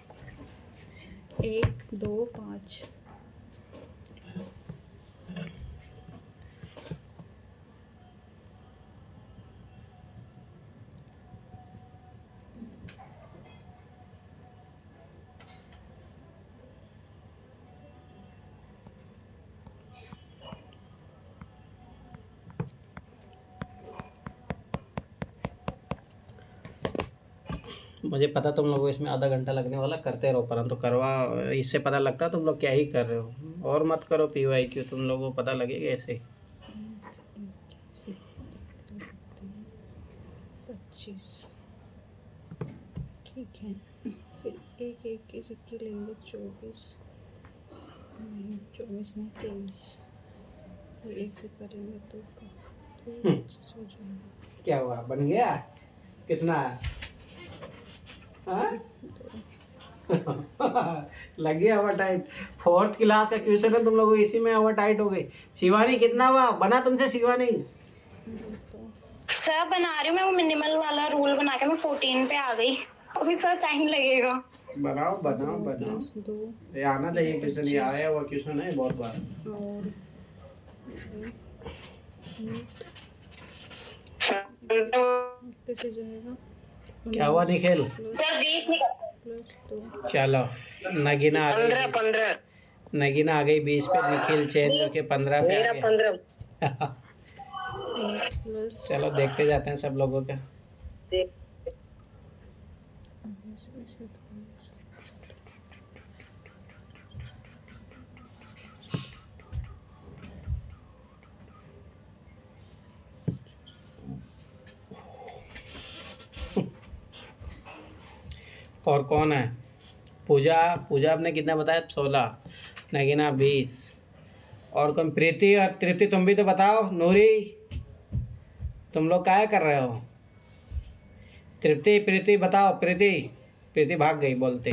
1, 2, 5। मुझे पता तुम लोगों को इसमें आधा घंटा लगने वाला, करते रहो, परंतु करवा इससे पता लगता तुम लोग क्या ही कर रहे हो। और मत करो PYQ, तुम लोगों को पता लगेगा ऐसे। 25 ठीक है। फिर एक एक के सिक्के लेंगे। 24 नहीं, 24 नहीं, 23। फिर एक से करेंगे तो 25 हो जाएगा। क्या हुआ, बन गया? कितना है? हाँ? लग गया ओवर टाइट। 4th क्लास का क्वेश्चन है, तुम लोगों को इसी में ओवर टाइट हो गई। शिवानी कितना हुआ बना तुमसे? शिवानी सर बना रही हूँ मैं, वो मिनिमल वाला रूल बना के मैं 14 पे आ गई। अभी सर टाइम लगेगा। बनाओ बनाओ बनाओ, ये आना चाहिए क्वेश्चन, ये आया हुआ क्वेश्चन है बहुत बार। और कैसे जाएगा? क्या हुआ निखिल? सर 20 निकल। +2 चलो नगीना आ गई 15 नगीना आ गई 20 पे, निखिल चेंज होके 15 पे मेरा आ गया। 15 प्लस चलो देखते जाते हैं सब लोगों का। और कौन है? पूजा आपने कितना बताया? 16। नगीना 20। और कौन? प्रीति और तृप्ति, तुम भी तो बताओ। नूरी तुम लोग क्या कर रहे हो? प्रीति बताओ। प्रीति भाग गई बोलते।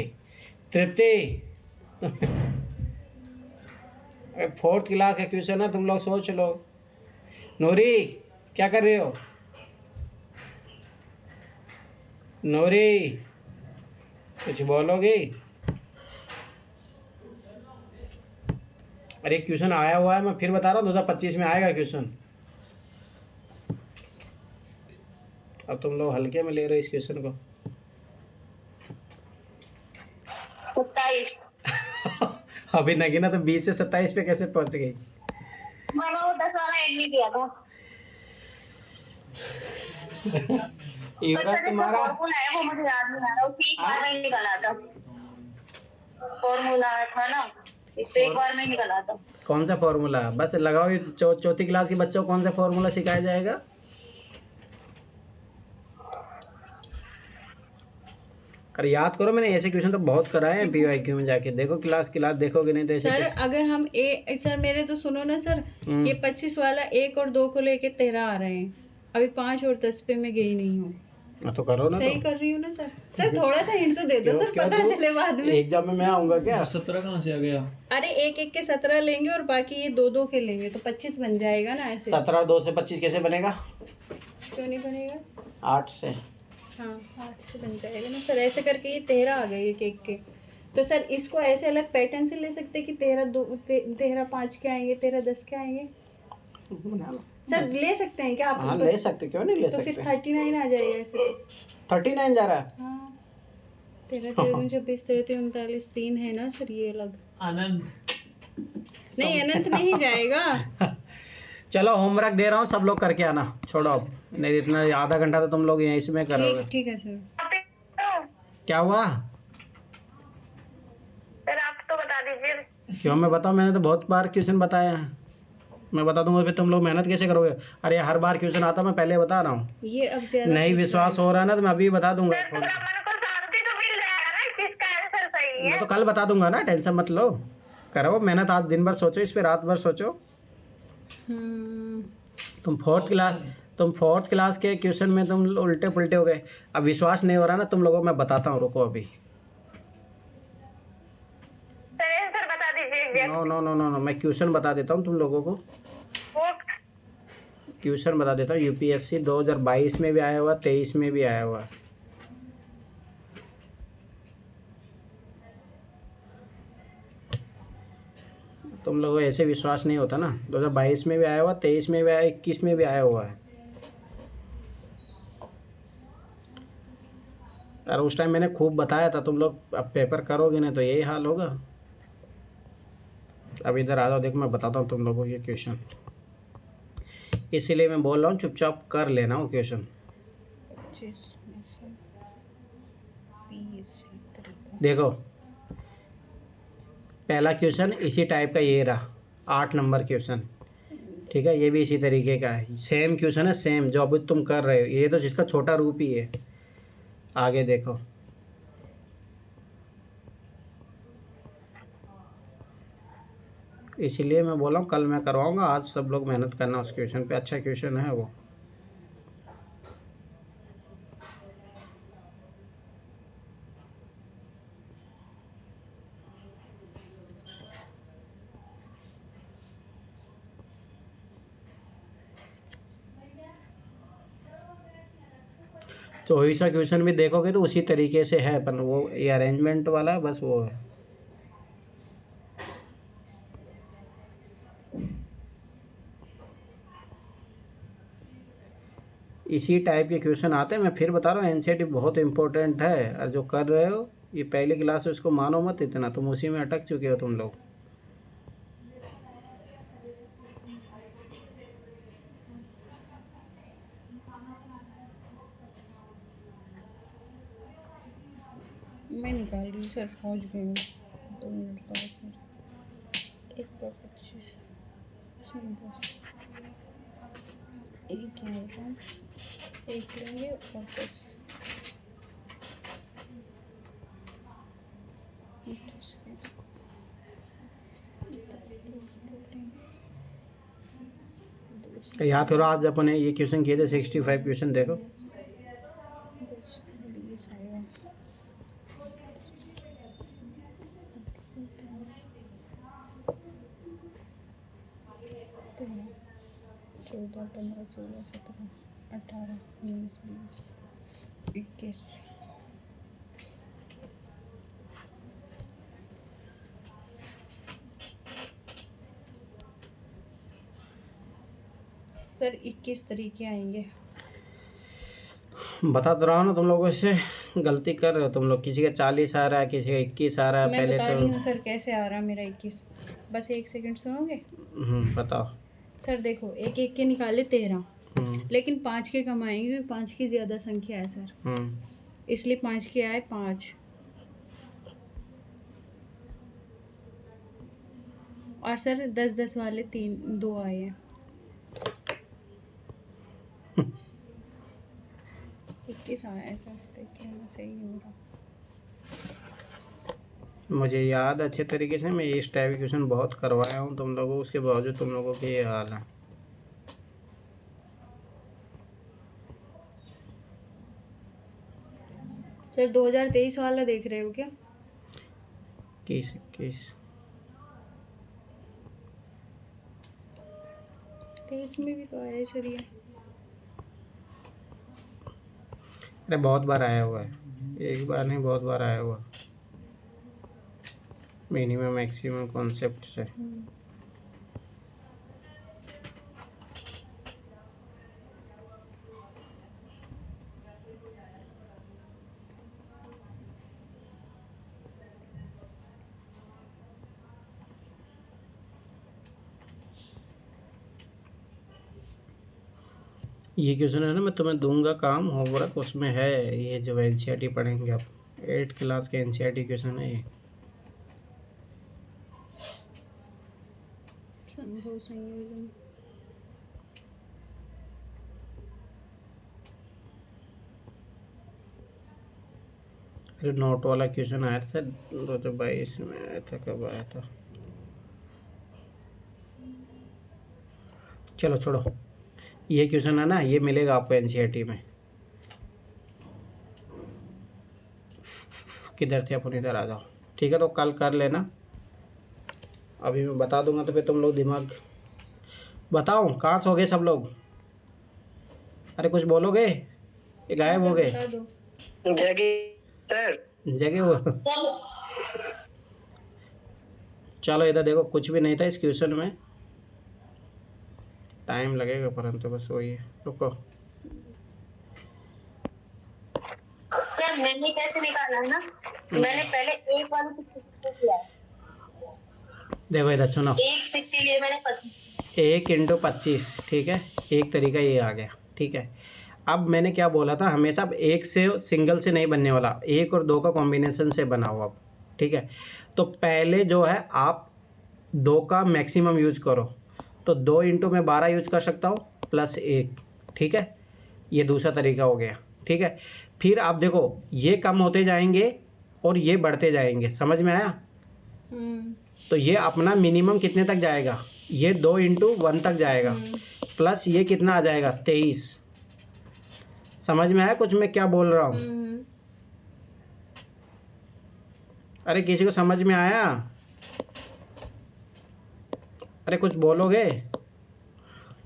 तृप्ति अरे 4th क्लास का क्वेश्चन है, तुम लोग सोच लो। नूरी क्या कर रही हो? नूरी कुछ बोलोगी? अरे क्वेश्चन आया हुआ है, मैं फिर बता रहा हूँ 2025 में आएगा क्वेश्चन। अब तुम लोग हल्के में ले रहे हो इस क्वेश्चन को। 27। अभी नगीना तो 20 से 27 पे कैसे पहुंच गई? मैंने वो 10 वाला ऐड नहीं किया था। युवराज तुम्हारा फॉर्मूला है वो मुझे याद नहीं आ रहा, उसकी एक बार में निकला था। फॉर्मूला था ना, इससे एक बार में निकला था। कौन सा फॉर्मूला? बस लगाओ, ये चौथी क्लास के बच्चों को कौन सा फॉर्मूला सिखाया जाएगा? अरे याद करो, मैंने ऐसे क्वेश्चन तो बहुत कराए हैं पीवाईक्यू में, जाके देखो क्लास देखोगे नहीं तो ऐसे सर कैसे? अगर हम सर मेरे तो सुनो ना सर, ये 25 वाला 1 और 2 को लेके 13 आ रहे हैं। अभी 5 और 10 पे मैं गई नहीं हूँ। तो करो ना। सही तो कर रही हूँ ना सर। सर थोड़ा सा हिंट तो दे दो सर, पता चले बाद में। एग्जाम में मैं आऊंगा क्या? 17 कहाँ से आ गया? अरे 1-1 के 17 लेंगे और बाकी ये 2-2 के लेंगे तो 25 बन जाएगा ना ऐसे। 17 2 से 25 कैसे बनेगा? क्यों नहीं बनेगा? 8 से। हाँ 8 से बन जाएगा ना सर। ऐसे करके ये 13 आ गए 1-1 के। तो सर इसको ऐसे अलग पैटर्न से ले सकते कि 13 5 के आएंगे, 13 10 के आएंगे। सर ले सकते हैं क्या आप? हाँ तो, ले सकते, क्यों नहीं ले तो सकते? फिर 39 आ जाएगा ऐसे तो। 39 जा रहा है? हाँ 13 13 26 33 39 3 है ना सर, ये अलग। अनंत नहीं अनंत नहीं जाएगा। चलो होमवर्क दे रहा हूँ, सब लोग करके आना। छोड़ो अब, नहीं इतना आधा घंटा तो तुम लोग यहीं इसमें करोगे। ठीक है सर। क्या हुआ? सर आप तो बता दीजिए। क्यों मैं बताऊँ? मैंने तो बहुत बार क्वेश्चन बताया है, मैं बता दूंगा, फिर तुम लोग मेहनत कैसे करोगे? अरे हर बार क्वेश्चन आता, मैं पहले बता रहा हूँ। ये अब ज्यादा नहीं विश्वास हो रहा है ना तो मैं अभी बता दूंगा। को शांति तो मिल जाएगा ना, किसका आंसर सही है। मैं तो कल बता दूंगा ना, टेंशन मत लो। करो मेहनत, आज दिन भर सोचो इस पे, रात भर सोचो। तुम फोर्थ क्लास के क्वेश्चन में तुम उल्टे पुल्टे हो गए। अब विश्वास नहीं हो रहा ना तुम लोगों को, मैं बताता हूँ, रुको अभी। सर बता दीजिए। No no no no no, मैं क्वेश्चन बता देता हूँ तुम लोगों को। क्वेश्चन बता देता हूँ। यूपीएससी 2022 में भी आया हुआ, 23 में भी आया हुआ। तुम लोगों को ऐसे विश्वास नहीं होता ना। 2022 में भी आया हुआ, 23 में भी आया, 21 में भी आया हुआ है। और उस टाइम मैंने खूब बताया था, तुम लोग अब पेपर करोगे ना तो यही हाल होगा। अब इधर आ जाओ, देखो मैं बताता हूँ तुम लोगों को ये क्वेश्चन, इसीलिए मैं बोल रहा हूँ चुपचाप कर लेना वो क्वेश्चन। देखो पहला क्वेश्चन इसी टाइप का ये रहा, 8 नंबर क्वेश्चन, ठीक है। ये भी इसी तरीके का है, सेम क्वेश्चन है, सेम जो अभी तुम कर रहे हो। ये तो जिसका छोटा रूप ही है। आगे देखो, इसीलिए मैं बोला हूँ कल मैं करवाऊँगा, आज सब लोग मेहनत करना उस क्वेश्चन पे। अच्छा क्वेश्चन है वो। चौबीसवां क्वेश्चन भी देखोगे तो उसी तरीके से है, पर वो ये अरेंजमेंट वाला बस वो है। इसी टाइप के क्वेश्चन आते हैं। मैं फिर बता रहा हूँ, एनसीईआरटी बहुत इंपॉर्टेंट है, और जो कर रहे हो ये पहली क्लास है, उसको मानो मत इतना, तुम उसी में अटक चुके हो तुम लोग। मैं निकाल रही हूँ सर, पहुँच गई हूँ। 2 मिनट का बस। 1 का 25 एक क्या होगा, 1 लेंगे और 10 याद करो आज अपन ने ये क्वेश्चन किए थे, 65 क्वेश्चन देखो। 10 20 आएगा। 14, 15, 16, 17, 18, 19, 20, 21। सर 21 तरीके आएंगे। बता तो रहा हूँ ना तुम लोगों से, गलती कर रहे हो तुम लोग। किसी का 40 आ रहा है, किसी का 21 आ रहा है। मैं पहले बता तो रही हूँ सर कैसे आ रहा मेरा 21। बस 1 सेकंड सुनोगे? बताओ। सर देखो, एक एक के निकाले 13, हम्म, लेकिन 5 के कम आएंगे क्योंकि 5 की ज़्यादा संख्या है सर, इसलिए 5 के आए 5। और सर 10-10 वाले 2 आए हैं। 21 आया है सर, देखिए ना सही हो रहा। मुझे याद अच्छे तरीके से, मैं इस टाइप के क्वेश्चन बहुत करवाया हूँ तुम लोगों को, उसके बावजूद तुम लोगों के ये हाल है। सर 2023 वाला देख रहे हो क्या? 21 21 23 में भी तो आया है सर ये। अरे बहुत बार आया हुआ है, एक बार नहीं बहुत बार आया हुआ, मिनिमम मैक्सिमम कॉन्सेप्ट से। ये क्वेश्चन है ना, मैं तुम्हें दूंगा काम, होमवर्क उसमें है, ये जो एनसीईआरटी पढ़ेंगे आप, 8th क्लास के एनसीईआरटी क्वेश्चन है ये। संभव संयोजन। अरे नोट वाला क्वेश्चन आया था 2022 में, आया था, कब आया था, चलो छोड़ो। ये क्वेश्चन है ना, ये मिलेगा आपको एनसीईआरटी में। किधर थे अपन, इधर आ जाओ। ठीक है, तो कल कर लेना, अभी मैं बता दूंगा तो फिर तुम लोग दिमाग। बताओ कहाँ सो गए सब लोग? अरे कुछ बोलोगे, ये गायब हो गए? बता दो। जगह वो। चलो इधर देखो, कुछ भी नहीं था इस क्वेश्चन में, टाइम लगेगा परंतु बस वही है। रुको, सर मैंने कैसे निकाला है ना, मैंने पहले एक वाले को 60 किया है, देखो इधर सुनो, एक 60 लिए मैंने 25। 1 × 25, ठीक है, एक तरीका ये आ गया। ठीक है, अब मैंने क्या बोला था, हमेशा अब एक से सिंगल से नहीं बनने वाला, 1 और 2 का कॉम्बिनेशन से बनाओ अब। ठीक है, तो पहले जो है आप 2 का मैक्सिमम यूज करो, तो 2 × मैं 12 यूज कर सकता हूँ प्लस 1। ठीक है, ये दूसरा तरीका हो गया। ठीक है, फिर आप देखो ये कम होते जाएंगे और ये बढ़ते जाएंगे, समझ में आया? तो ये अपना मिनिमम कितने तक जाएगा, ये 2 × 1 तक जाएगा, प्लस ये कितना आ जाएगा 23। समझ में आया कुछ मैं क्या बोल रहा हूँ? अरे किसी को समझ में आया? अरे कुछ बोलोगे?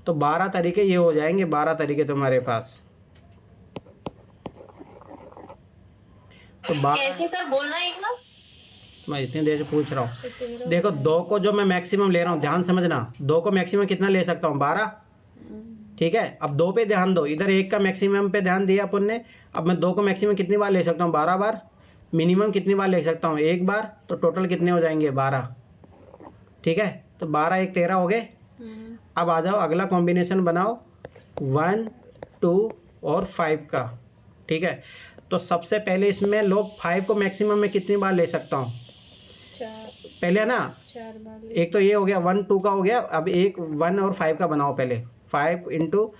तो 12 तरीके ये हो जाएंगे, 12 तरीके तुम्हारे पास। तो कैसे सर बोलना एक ना, मैं इतनी देर से पूछ रहा हूँ। देखो 2 को जो मैं मैक्सिमम ले रहा हूँ, ध्यान समझना, 2 को मैक्सिमम कितना ले सकता हूँ, 12। ठीक है, अब 2 पे ध्यान दो, इधर 1 का मैक्सिमम पे ध्यान दिया अपन ने। अब मैं 2 को मैक्सिमम कितनी बार ले सकता हूँ, 12 बार। मिनिमम कितनी बार ले सकता हूँ, 1 बार। तो टोटल कितने हो जाएंगे, 12। ठीक है, तो 12 1 13 हो गए। अब आ जाओ अगला कॉम्बिनेशन बनाओ, 1 2 और 5 का। ठीक है, तो सबसे पहले इसमें लोग 5 को मैक्सिमम में कितनी बार ले सकता हूँ, 4 पहले है ना, 4 बार। एक तो ये हो गया, 1 2 का हो गया। अब एक 1 और 5 का बनाओ पहले, 5 ×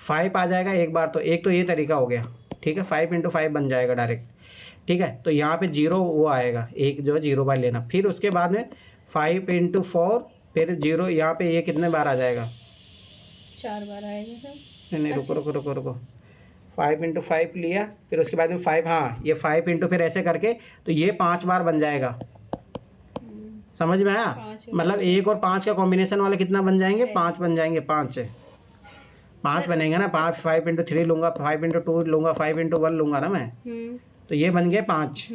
5 आ जाएगा एक बार, तो एक तो ये तरीका हो गया। ठीक है, 5 × 5 बन जाएगा डायरेक्ट। ठीक है, तो यहाँ पे 0 वो आएगा, एक जो है 0 बार लेना। फिर उसके बाद में 5 × 4, फिर 0, यहाँ पे ये कितने बार आ जाएगा, 4 बार आएगा सर। नहीं रुको रुको रुको रुको, 5 × 5 लिया, फिर उसके बाद में 5, हाँ ये 5 × फिर ऐसे करके, तो ये 5 बार बन जाएगा। समझ में आया? मतलब 1 और 5 का कॉम्बिनेशन वाले कितना बन जाएंगे, 5 बन जाएंगे, 5 है। 5 बनेंगे ना, 5 इंटू 3 लूँगा, 5 इंटू 2 लूँगा, 5 इंटू 1 लूँगा ना मैं, तो ये बन गए 5।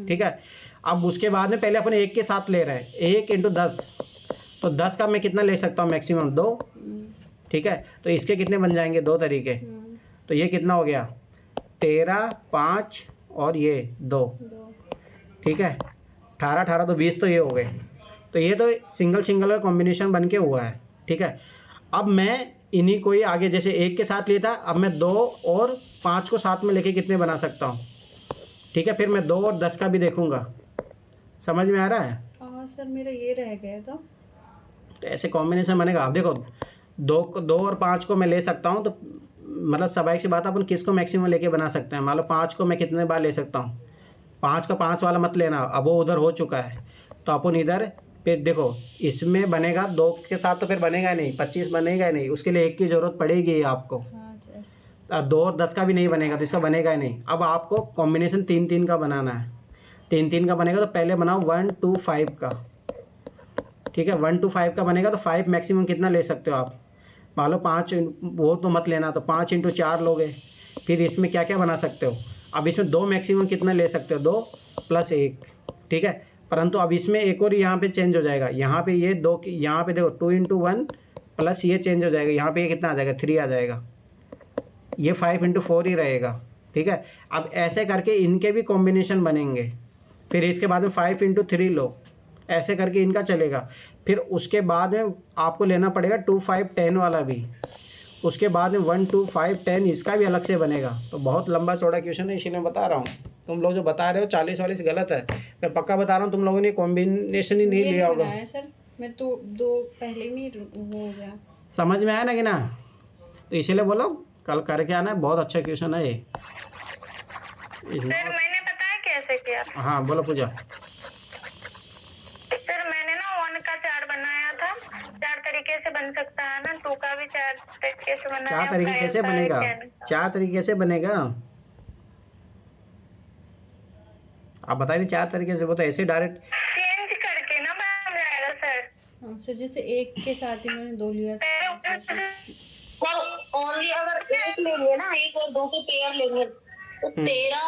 ठीक है, अब उसके बाद में पहले अपन 1 के साथ ले रहे हैं, 1 इंटू 10, तो 10 का मैं कितना ले सकता हूँ मैक्सिमम 2। ठीक है, तो इसके कितने बन जाएंगे 2 तरीके, तो ये कितना हो गया 13, 5 और ये 2। ठीक है, 18 18 तो 20, तो ये हो गए। तो ये तो सिंगल सिंगल का कॉम्बिनेशन बन के हुआ है। ठीक है, अब मैं इन्हीं को ही आगे जैसे 1 के साथ लिया था, अब मैं 2 और 5 को साथ में लेके कितने बना सकता हूँ। ठीक है, फिर मैं 2 और 10 का भी देखूंगा। समझ में आ रहा है? हाँ सर, मेरा ये रह गया था। तो ऐसे कॉम्बिनेशन बनेगा। आप देखो 2 और 5 को मैं ले सकता हूँ, तो मतलब स्वाभाविक सी बात है अपन किसको मैक्सिमम लेके बना सकते हैं। मान लो 5 को मैं कितने बार ले सकता हूँ, 5 का 5 वाला मत लेना, अब वो उधर हो चुका है, तो अपन इधर फिर देखो इसमें बनेगा 2 के साथ, तो फिर बनेगा नहीं, 25 बनेगा नहीं, उसके लिए 1 की ज़रूरत पड़ेगी आपको। हाँ सर। और 2 और 10 का भी नहीं बनेगा, तो इसका बनेगा ही नहीं। अब आपको कॉम्बिनेशन 3-3 का बनाना है। 3-3 का बनेगा तो पहले बनाओ 1 2 5 का। ठीक है, 1 2 5 का बनेगा तो 5 मैक्सिमम कितना ले सकते हो आप। मान लो 5 वो तो मत लेना, तो 5 इंटू 4 लोगे। फिर इसमें क्या क्या बना सकते हो, अब इसमें 2 मैक्सिमम कितना ले सकते हो, 2 प्लस 1। ठीक है, परंतु अब इसमें एक और यहाँ पे चेंज हो जाएगा, यहाँ पे ये 2 यहाँ पे देखो 2 इंटू 1 प्लस ये चेंज हो जाएगा, यहाँ पे ये कितना आ जाएगा 3 आ जाएगा, ये 5 इंटू 4 ही रहेगा। ठीक है, अब ऐसे करके इनके भी कॉम्बिनेशन बनेंगे। फिर इसके बाद में 5 इंटू 3 लो, ऐसे करके इनका चलेगा। फिर उसके बाद में आपको लेना पड़ेगा 2 5 10 वाला भी। उसके बाद में 1 2 5 10 इसका भी अलग से बनेगा। तो बहुत लंबा चौड़ा क्वेश्चन है, इसीलिए बता रहा हूँ। तुम लोग जो बता रहे हो 40 वाली से गलत है। मैं पक्का बता रहा हूँ, तुम लोगों ने कॉम्बिनेशन ही नहीं ये लिया होगा। बनाया सर, मैं तो 2 पहले में ही वो हो गया। समझ में आया ना कि ना, तो इसीलिए बोलो कल करके आना है, बहुत अच्छा क्वेश्चन है ये। सर मैंने पता है कैसे किया। हाँ बोलो पूजा। सर मैंने ना 1 का 4 बनाया था, 4 तरीके से बन सकता है ना, 2 का भी 4 तरीके से बनाया। 4 तरीके कैसे बनेगा, 4 तरीके से बनेगा, आप बताइए 4 तरीके से। वो तो ऐसे डायरेक्ट चेंज करके ना बन जाएगा सर। हाँ सर, जैसे 1 के साथ ही मैंने 2 लिया था। सर ओनली अगर 1 लेंगे ना, 1 और 2 के पेयर लेंगे तो 13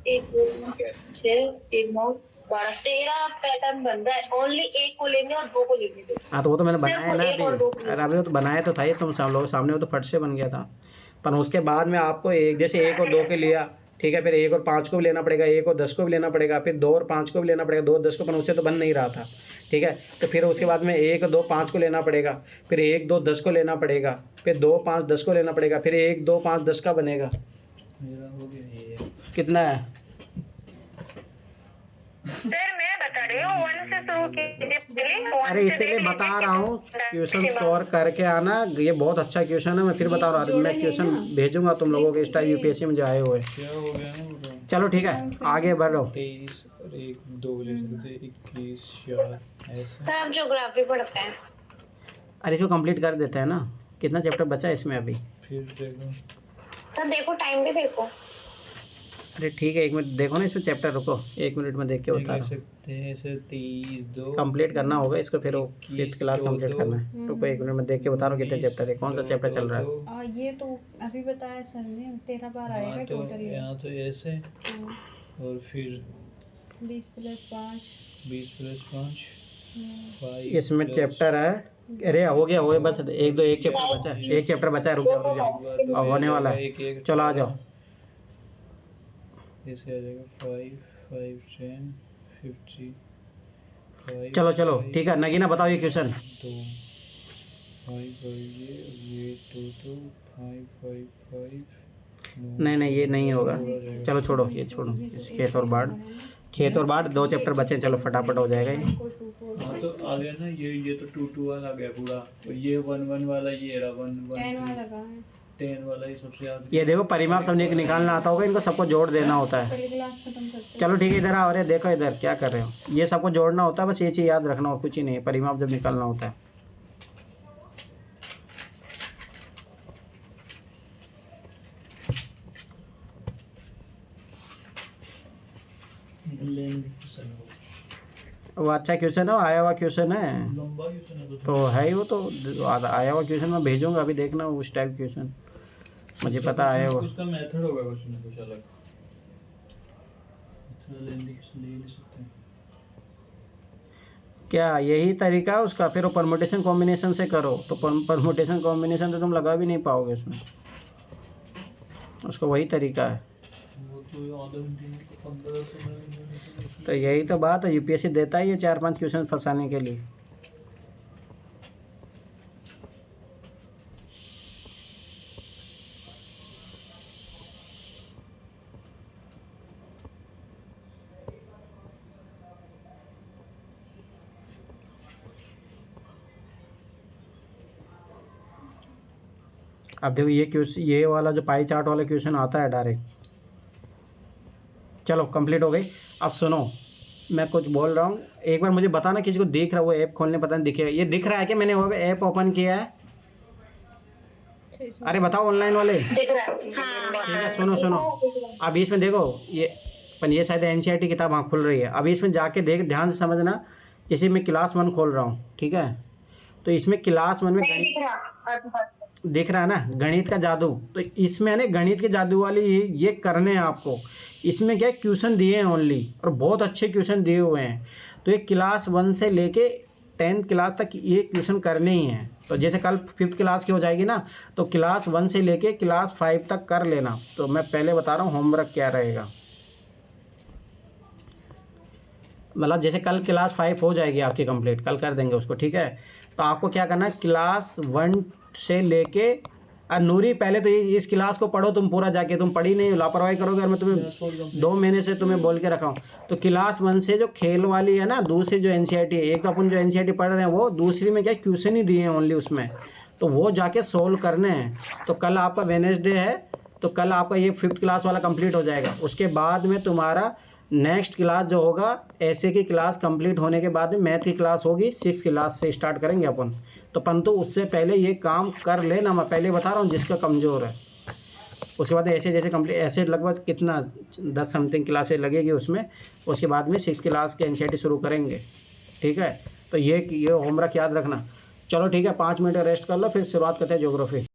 1 2 6 1 9 12 13 पैटर्न बन रहा है। ओनली 1 को लेंगे और 2 को लेंगे। हाँ, तो वो तो मैंने सिर्फ बनाया ना एक और दो अभी। के अरे अभी वो तो बनाया तो था ही तुम सब लोग सामने, वो तो फट से बन गया था। पर उसके बाद में आपको एक जैसे 1 और 2 के लिया, ठीक है, फिर 1 और 5 को भी लेना पड़ेगा, 1 और 10 को भी लेना पड़ेगा, फिर 2 और 5 को भी लेना पड़ेगा, 2 और 10 को, पर उससे तो बन नहीं रहा था। ठीक है, तो फिर उसके बाद में 1 2 5 को लेना पड़ेगा, फिर 1 2 10 को लेना पड़ेगा, फिर 2 5 10 को लेना पड़ेगा, फिर 1 2 5 10 का बनेगा। मेरा हो गया ये। कितना है? सर मैं बता रही हूँ 1 से शुरू कीजिए। अरे इसीलिए बता रहा हूँ क्वेश्चन सॉल्व करके आना, ये बहुत अच्छा क्वेश्चन है। मैं फिर बता रहा हूँ, मैं क्वेश्चन भेजूंगा तुम लोगों के स्टार यूपीएससी में जो आए हुए। क्या हो गया ना वो तो। चलो ठीक है, आगे बढ़ो। 23 और 1 2 ले सकते, 21 4 ऐसे। सर आप ज्योग्राफी पढ़ते हैं। अरे इसको कंप्लीट कर देते हैं ना, कितना चैप्टर बचा है इसमें अभी। फिर देखो सर देखो टाइम भी देखो। अरे ठीक है, 1 मिनट देखो ना इसमें चैप्टर, रुको 1 मिनट में देख के बता रहा हूँ। सकते हैं ऐसे 23 2 कंप्लीट करना होगा इसको, फिर वो 5th क्लास कंप्लीट करना है। रुको 1 मिनट में देख के बता रहा हूँ कितने चैप्टर है, कौन सा चैप्टर चल रहा है। ये तो अभी बताया सर ने, 13 बार आएगा हाँ, तो टोटल। यहाँ तो ऐसे और फिर 20 प्लस 5 20 प्लस 5 इसमें चैप्टर है। अरे हो गया बस 1 चैप्टर बचा है, 1 चैप्टर बचा है, रुक जाओ अब होने वाला है। चलो आ जाओ। ऐसे आ जाएगा 5 5 10 50 5 चलो चलो ठीक है, नगीना बताओ ये क्वेश्चन। 2 5 और ये 2 2 5 5 5 नहीं ये नहीं होगा, चलो छोड़ो ये छोड़ो। खेत और बाढ़ 2 चैप्टर बचे, चलो फटाफट हो जाएगा ये। हाँ तो आ गया ना ये तो 2 2 वाला आ गया पूरा, और ये 1 1 वाला ये रहा 1 1 10 वाला कहाँ है? 10 वाला ही सबसे आगे। ये देखो परिमाप समझे के निकालना आता होगा, इनको सबको जोड़ देना होता है। पहली क्लास खत्म करते हैं। चलो ठीक है, इधर आओ। अरे देखो इधर क्या कर रहे हो, ये सबको जोड़ना होता है, बस ये चीज़ याद रखना हो, कुछ ही नहीं। परिमाप जब निकालना होता है वो अच्छा क्वेश्चन है, वो आया हुआ क्वेश्चन है, लंबा क्वेश्चन है तो है ही वो तो आया हुआ क्वेश्चन मैं भेजूंगा, अभी देखना उस टाइप क्वेश्चन मुझे पता आया हुआ। उसका मेथड होगा क्वेश्चन में कुछ अलग, इतना लेंदी क्वेश्चन ले ही नहीं सकते। क्या यही तरीका है उसका? फिर वो परमुटेशन कॉम्बिनेशन से करो, तो परमुटेशन कॉम्बिनेशन तो तुम लगा भी नहीं पाओगे उसमें, उसका वही तरीका है। वो तो आधे घंटे में 15 मिनट। तो यही तो बात है, यूपीएससी देता है ये 4-5 क्वेश्चन फंसाने के लिए। अब देखो ये क्वेश्चन, ये वाला जो पाई चार्ट वाला क्वेश्चन आता है डायरेक्ट। चलो कंप्लीट हो गई। अब सुनो, मैं कुछ बोल रहा हूँ, एक बार मुझे बताना किसी को दिख रहा है, वो ऐप खोलने पता नहीं दिखे, ये दिख रहा है कि मैंने वो ऐप ओपन किया है? अरे बताओ ऑनलाइन वाले। दिख रहा है। ठीक है, सुनो अब इसमें देखो, ये शायद एनसीईआरटी किताब हाँ खुल रही है। अभी इसमें जाके देख, ध्यान से समझना। जैसे मैं क्लास 1 खोल रहा हूँ, ठीक है, तो इसमें क्लास 1 में दिख रहा है ना गणित का जादू, तो इसमें है ना गणित के जादू वाली ये करने हैं आपको। इसमें क्या क्वेश्चन दिए हैं ओनली, और बहुत अच्छे क्वेश्चन दिए हुए हैं। तो ये क्लास 1 से लेके 10th क्लास तक ये क्वेश्चन करने ही हैं। तो जैसे कल 5th क्लास की हो जाएगी ना, तो क्लास 1 से लेके क्लास 5 तक कर लेना। तो मैं पहले बता रहा हूँ होमवर्क क्या रहेगा, मतलब जैसे कल क्लास 5 हो जाएगी आपकी कंप्लीट, कल कर देंगे उसको, ठीक है। तो आपको क्या करना है, क्लास 1 से लेके नूरी पहले तो इस क्लास को पढ़ो तुम पूरा, जाके तुम पढ़ी नहीं, लापरवाही करोगे और मैं तुम्हें 2 महीने से तुम्हें बोल के रखा हूँ। तो क्लास 1 से जो खेल वाली है ना, दूसरी जो एनसीईआरटी है, एक तो अपन जो एनसीईआरटी पढ़ रहे हैं वो, दूसरी में क्या क्वेश्चन ही दिए हैं ओनली उसमें, तो वो जाके सोल्व करने हैं। तो कल आपका वेडनेसडे है, तो कल आपका ये 5th क्लास वाला कंप्लीट हो जाएगा। उसके बाद में तुम्हारा नेक्स्ट क्लास जो होगा, ऐसे की क्लास कंप्लीट होने के बाद में मैथ की क्लास होगी, 6th क्लास से स्टार्ट करेंगे अपन। तो परंतु उससे पहले ये काम कर लेना, मैं पहले बता रहा हूँ जिसका कमज़ोर है। उसके बाद ऐसे जैसे कंप्लीट, ऐसे लगभग कितना 10 समथिंग क्लासेस लगेगी उसमें। उसके बाद में 6th क्लास के एनसीईआरटी शुरू करेंगे, ठीक है। तो ये होमवर्क याद रखना। चलो ठीक है, 5 मिनट रेस्ट कर लो, फिर शुरुआत करते हैं ज्योग्राफी।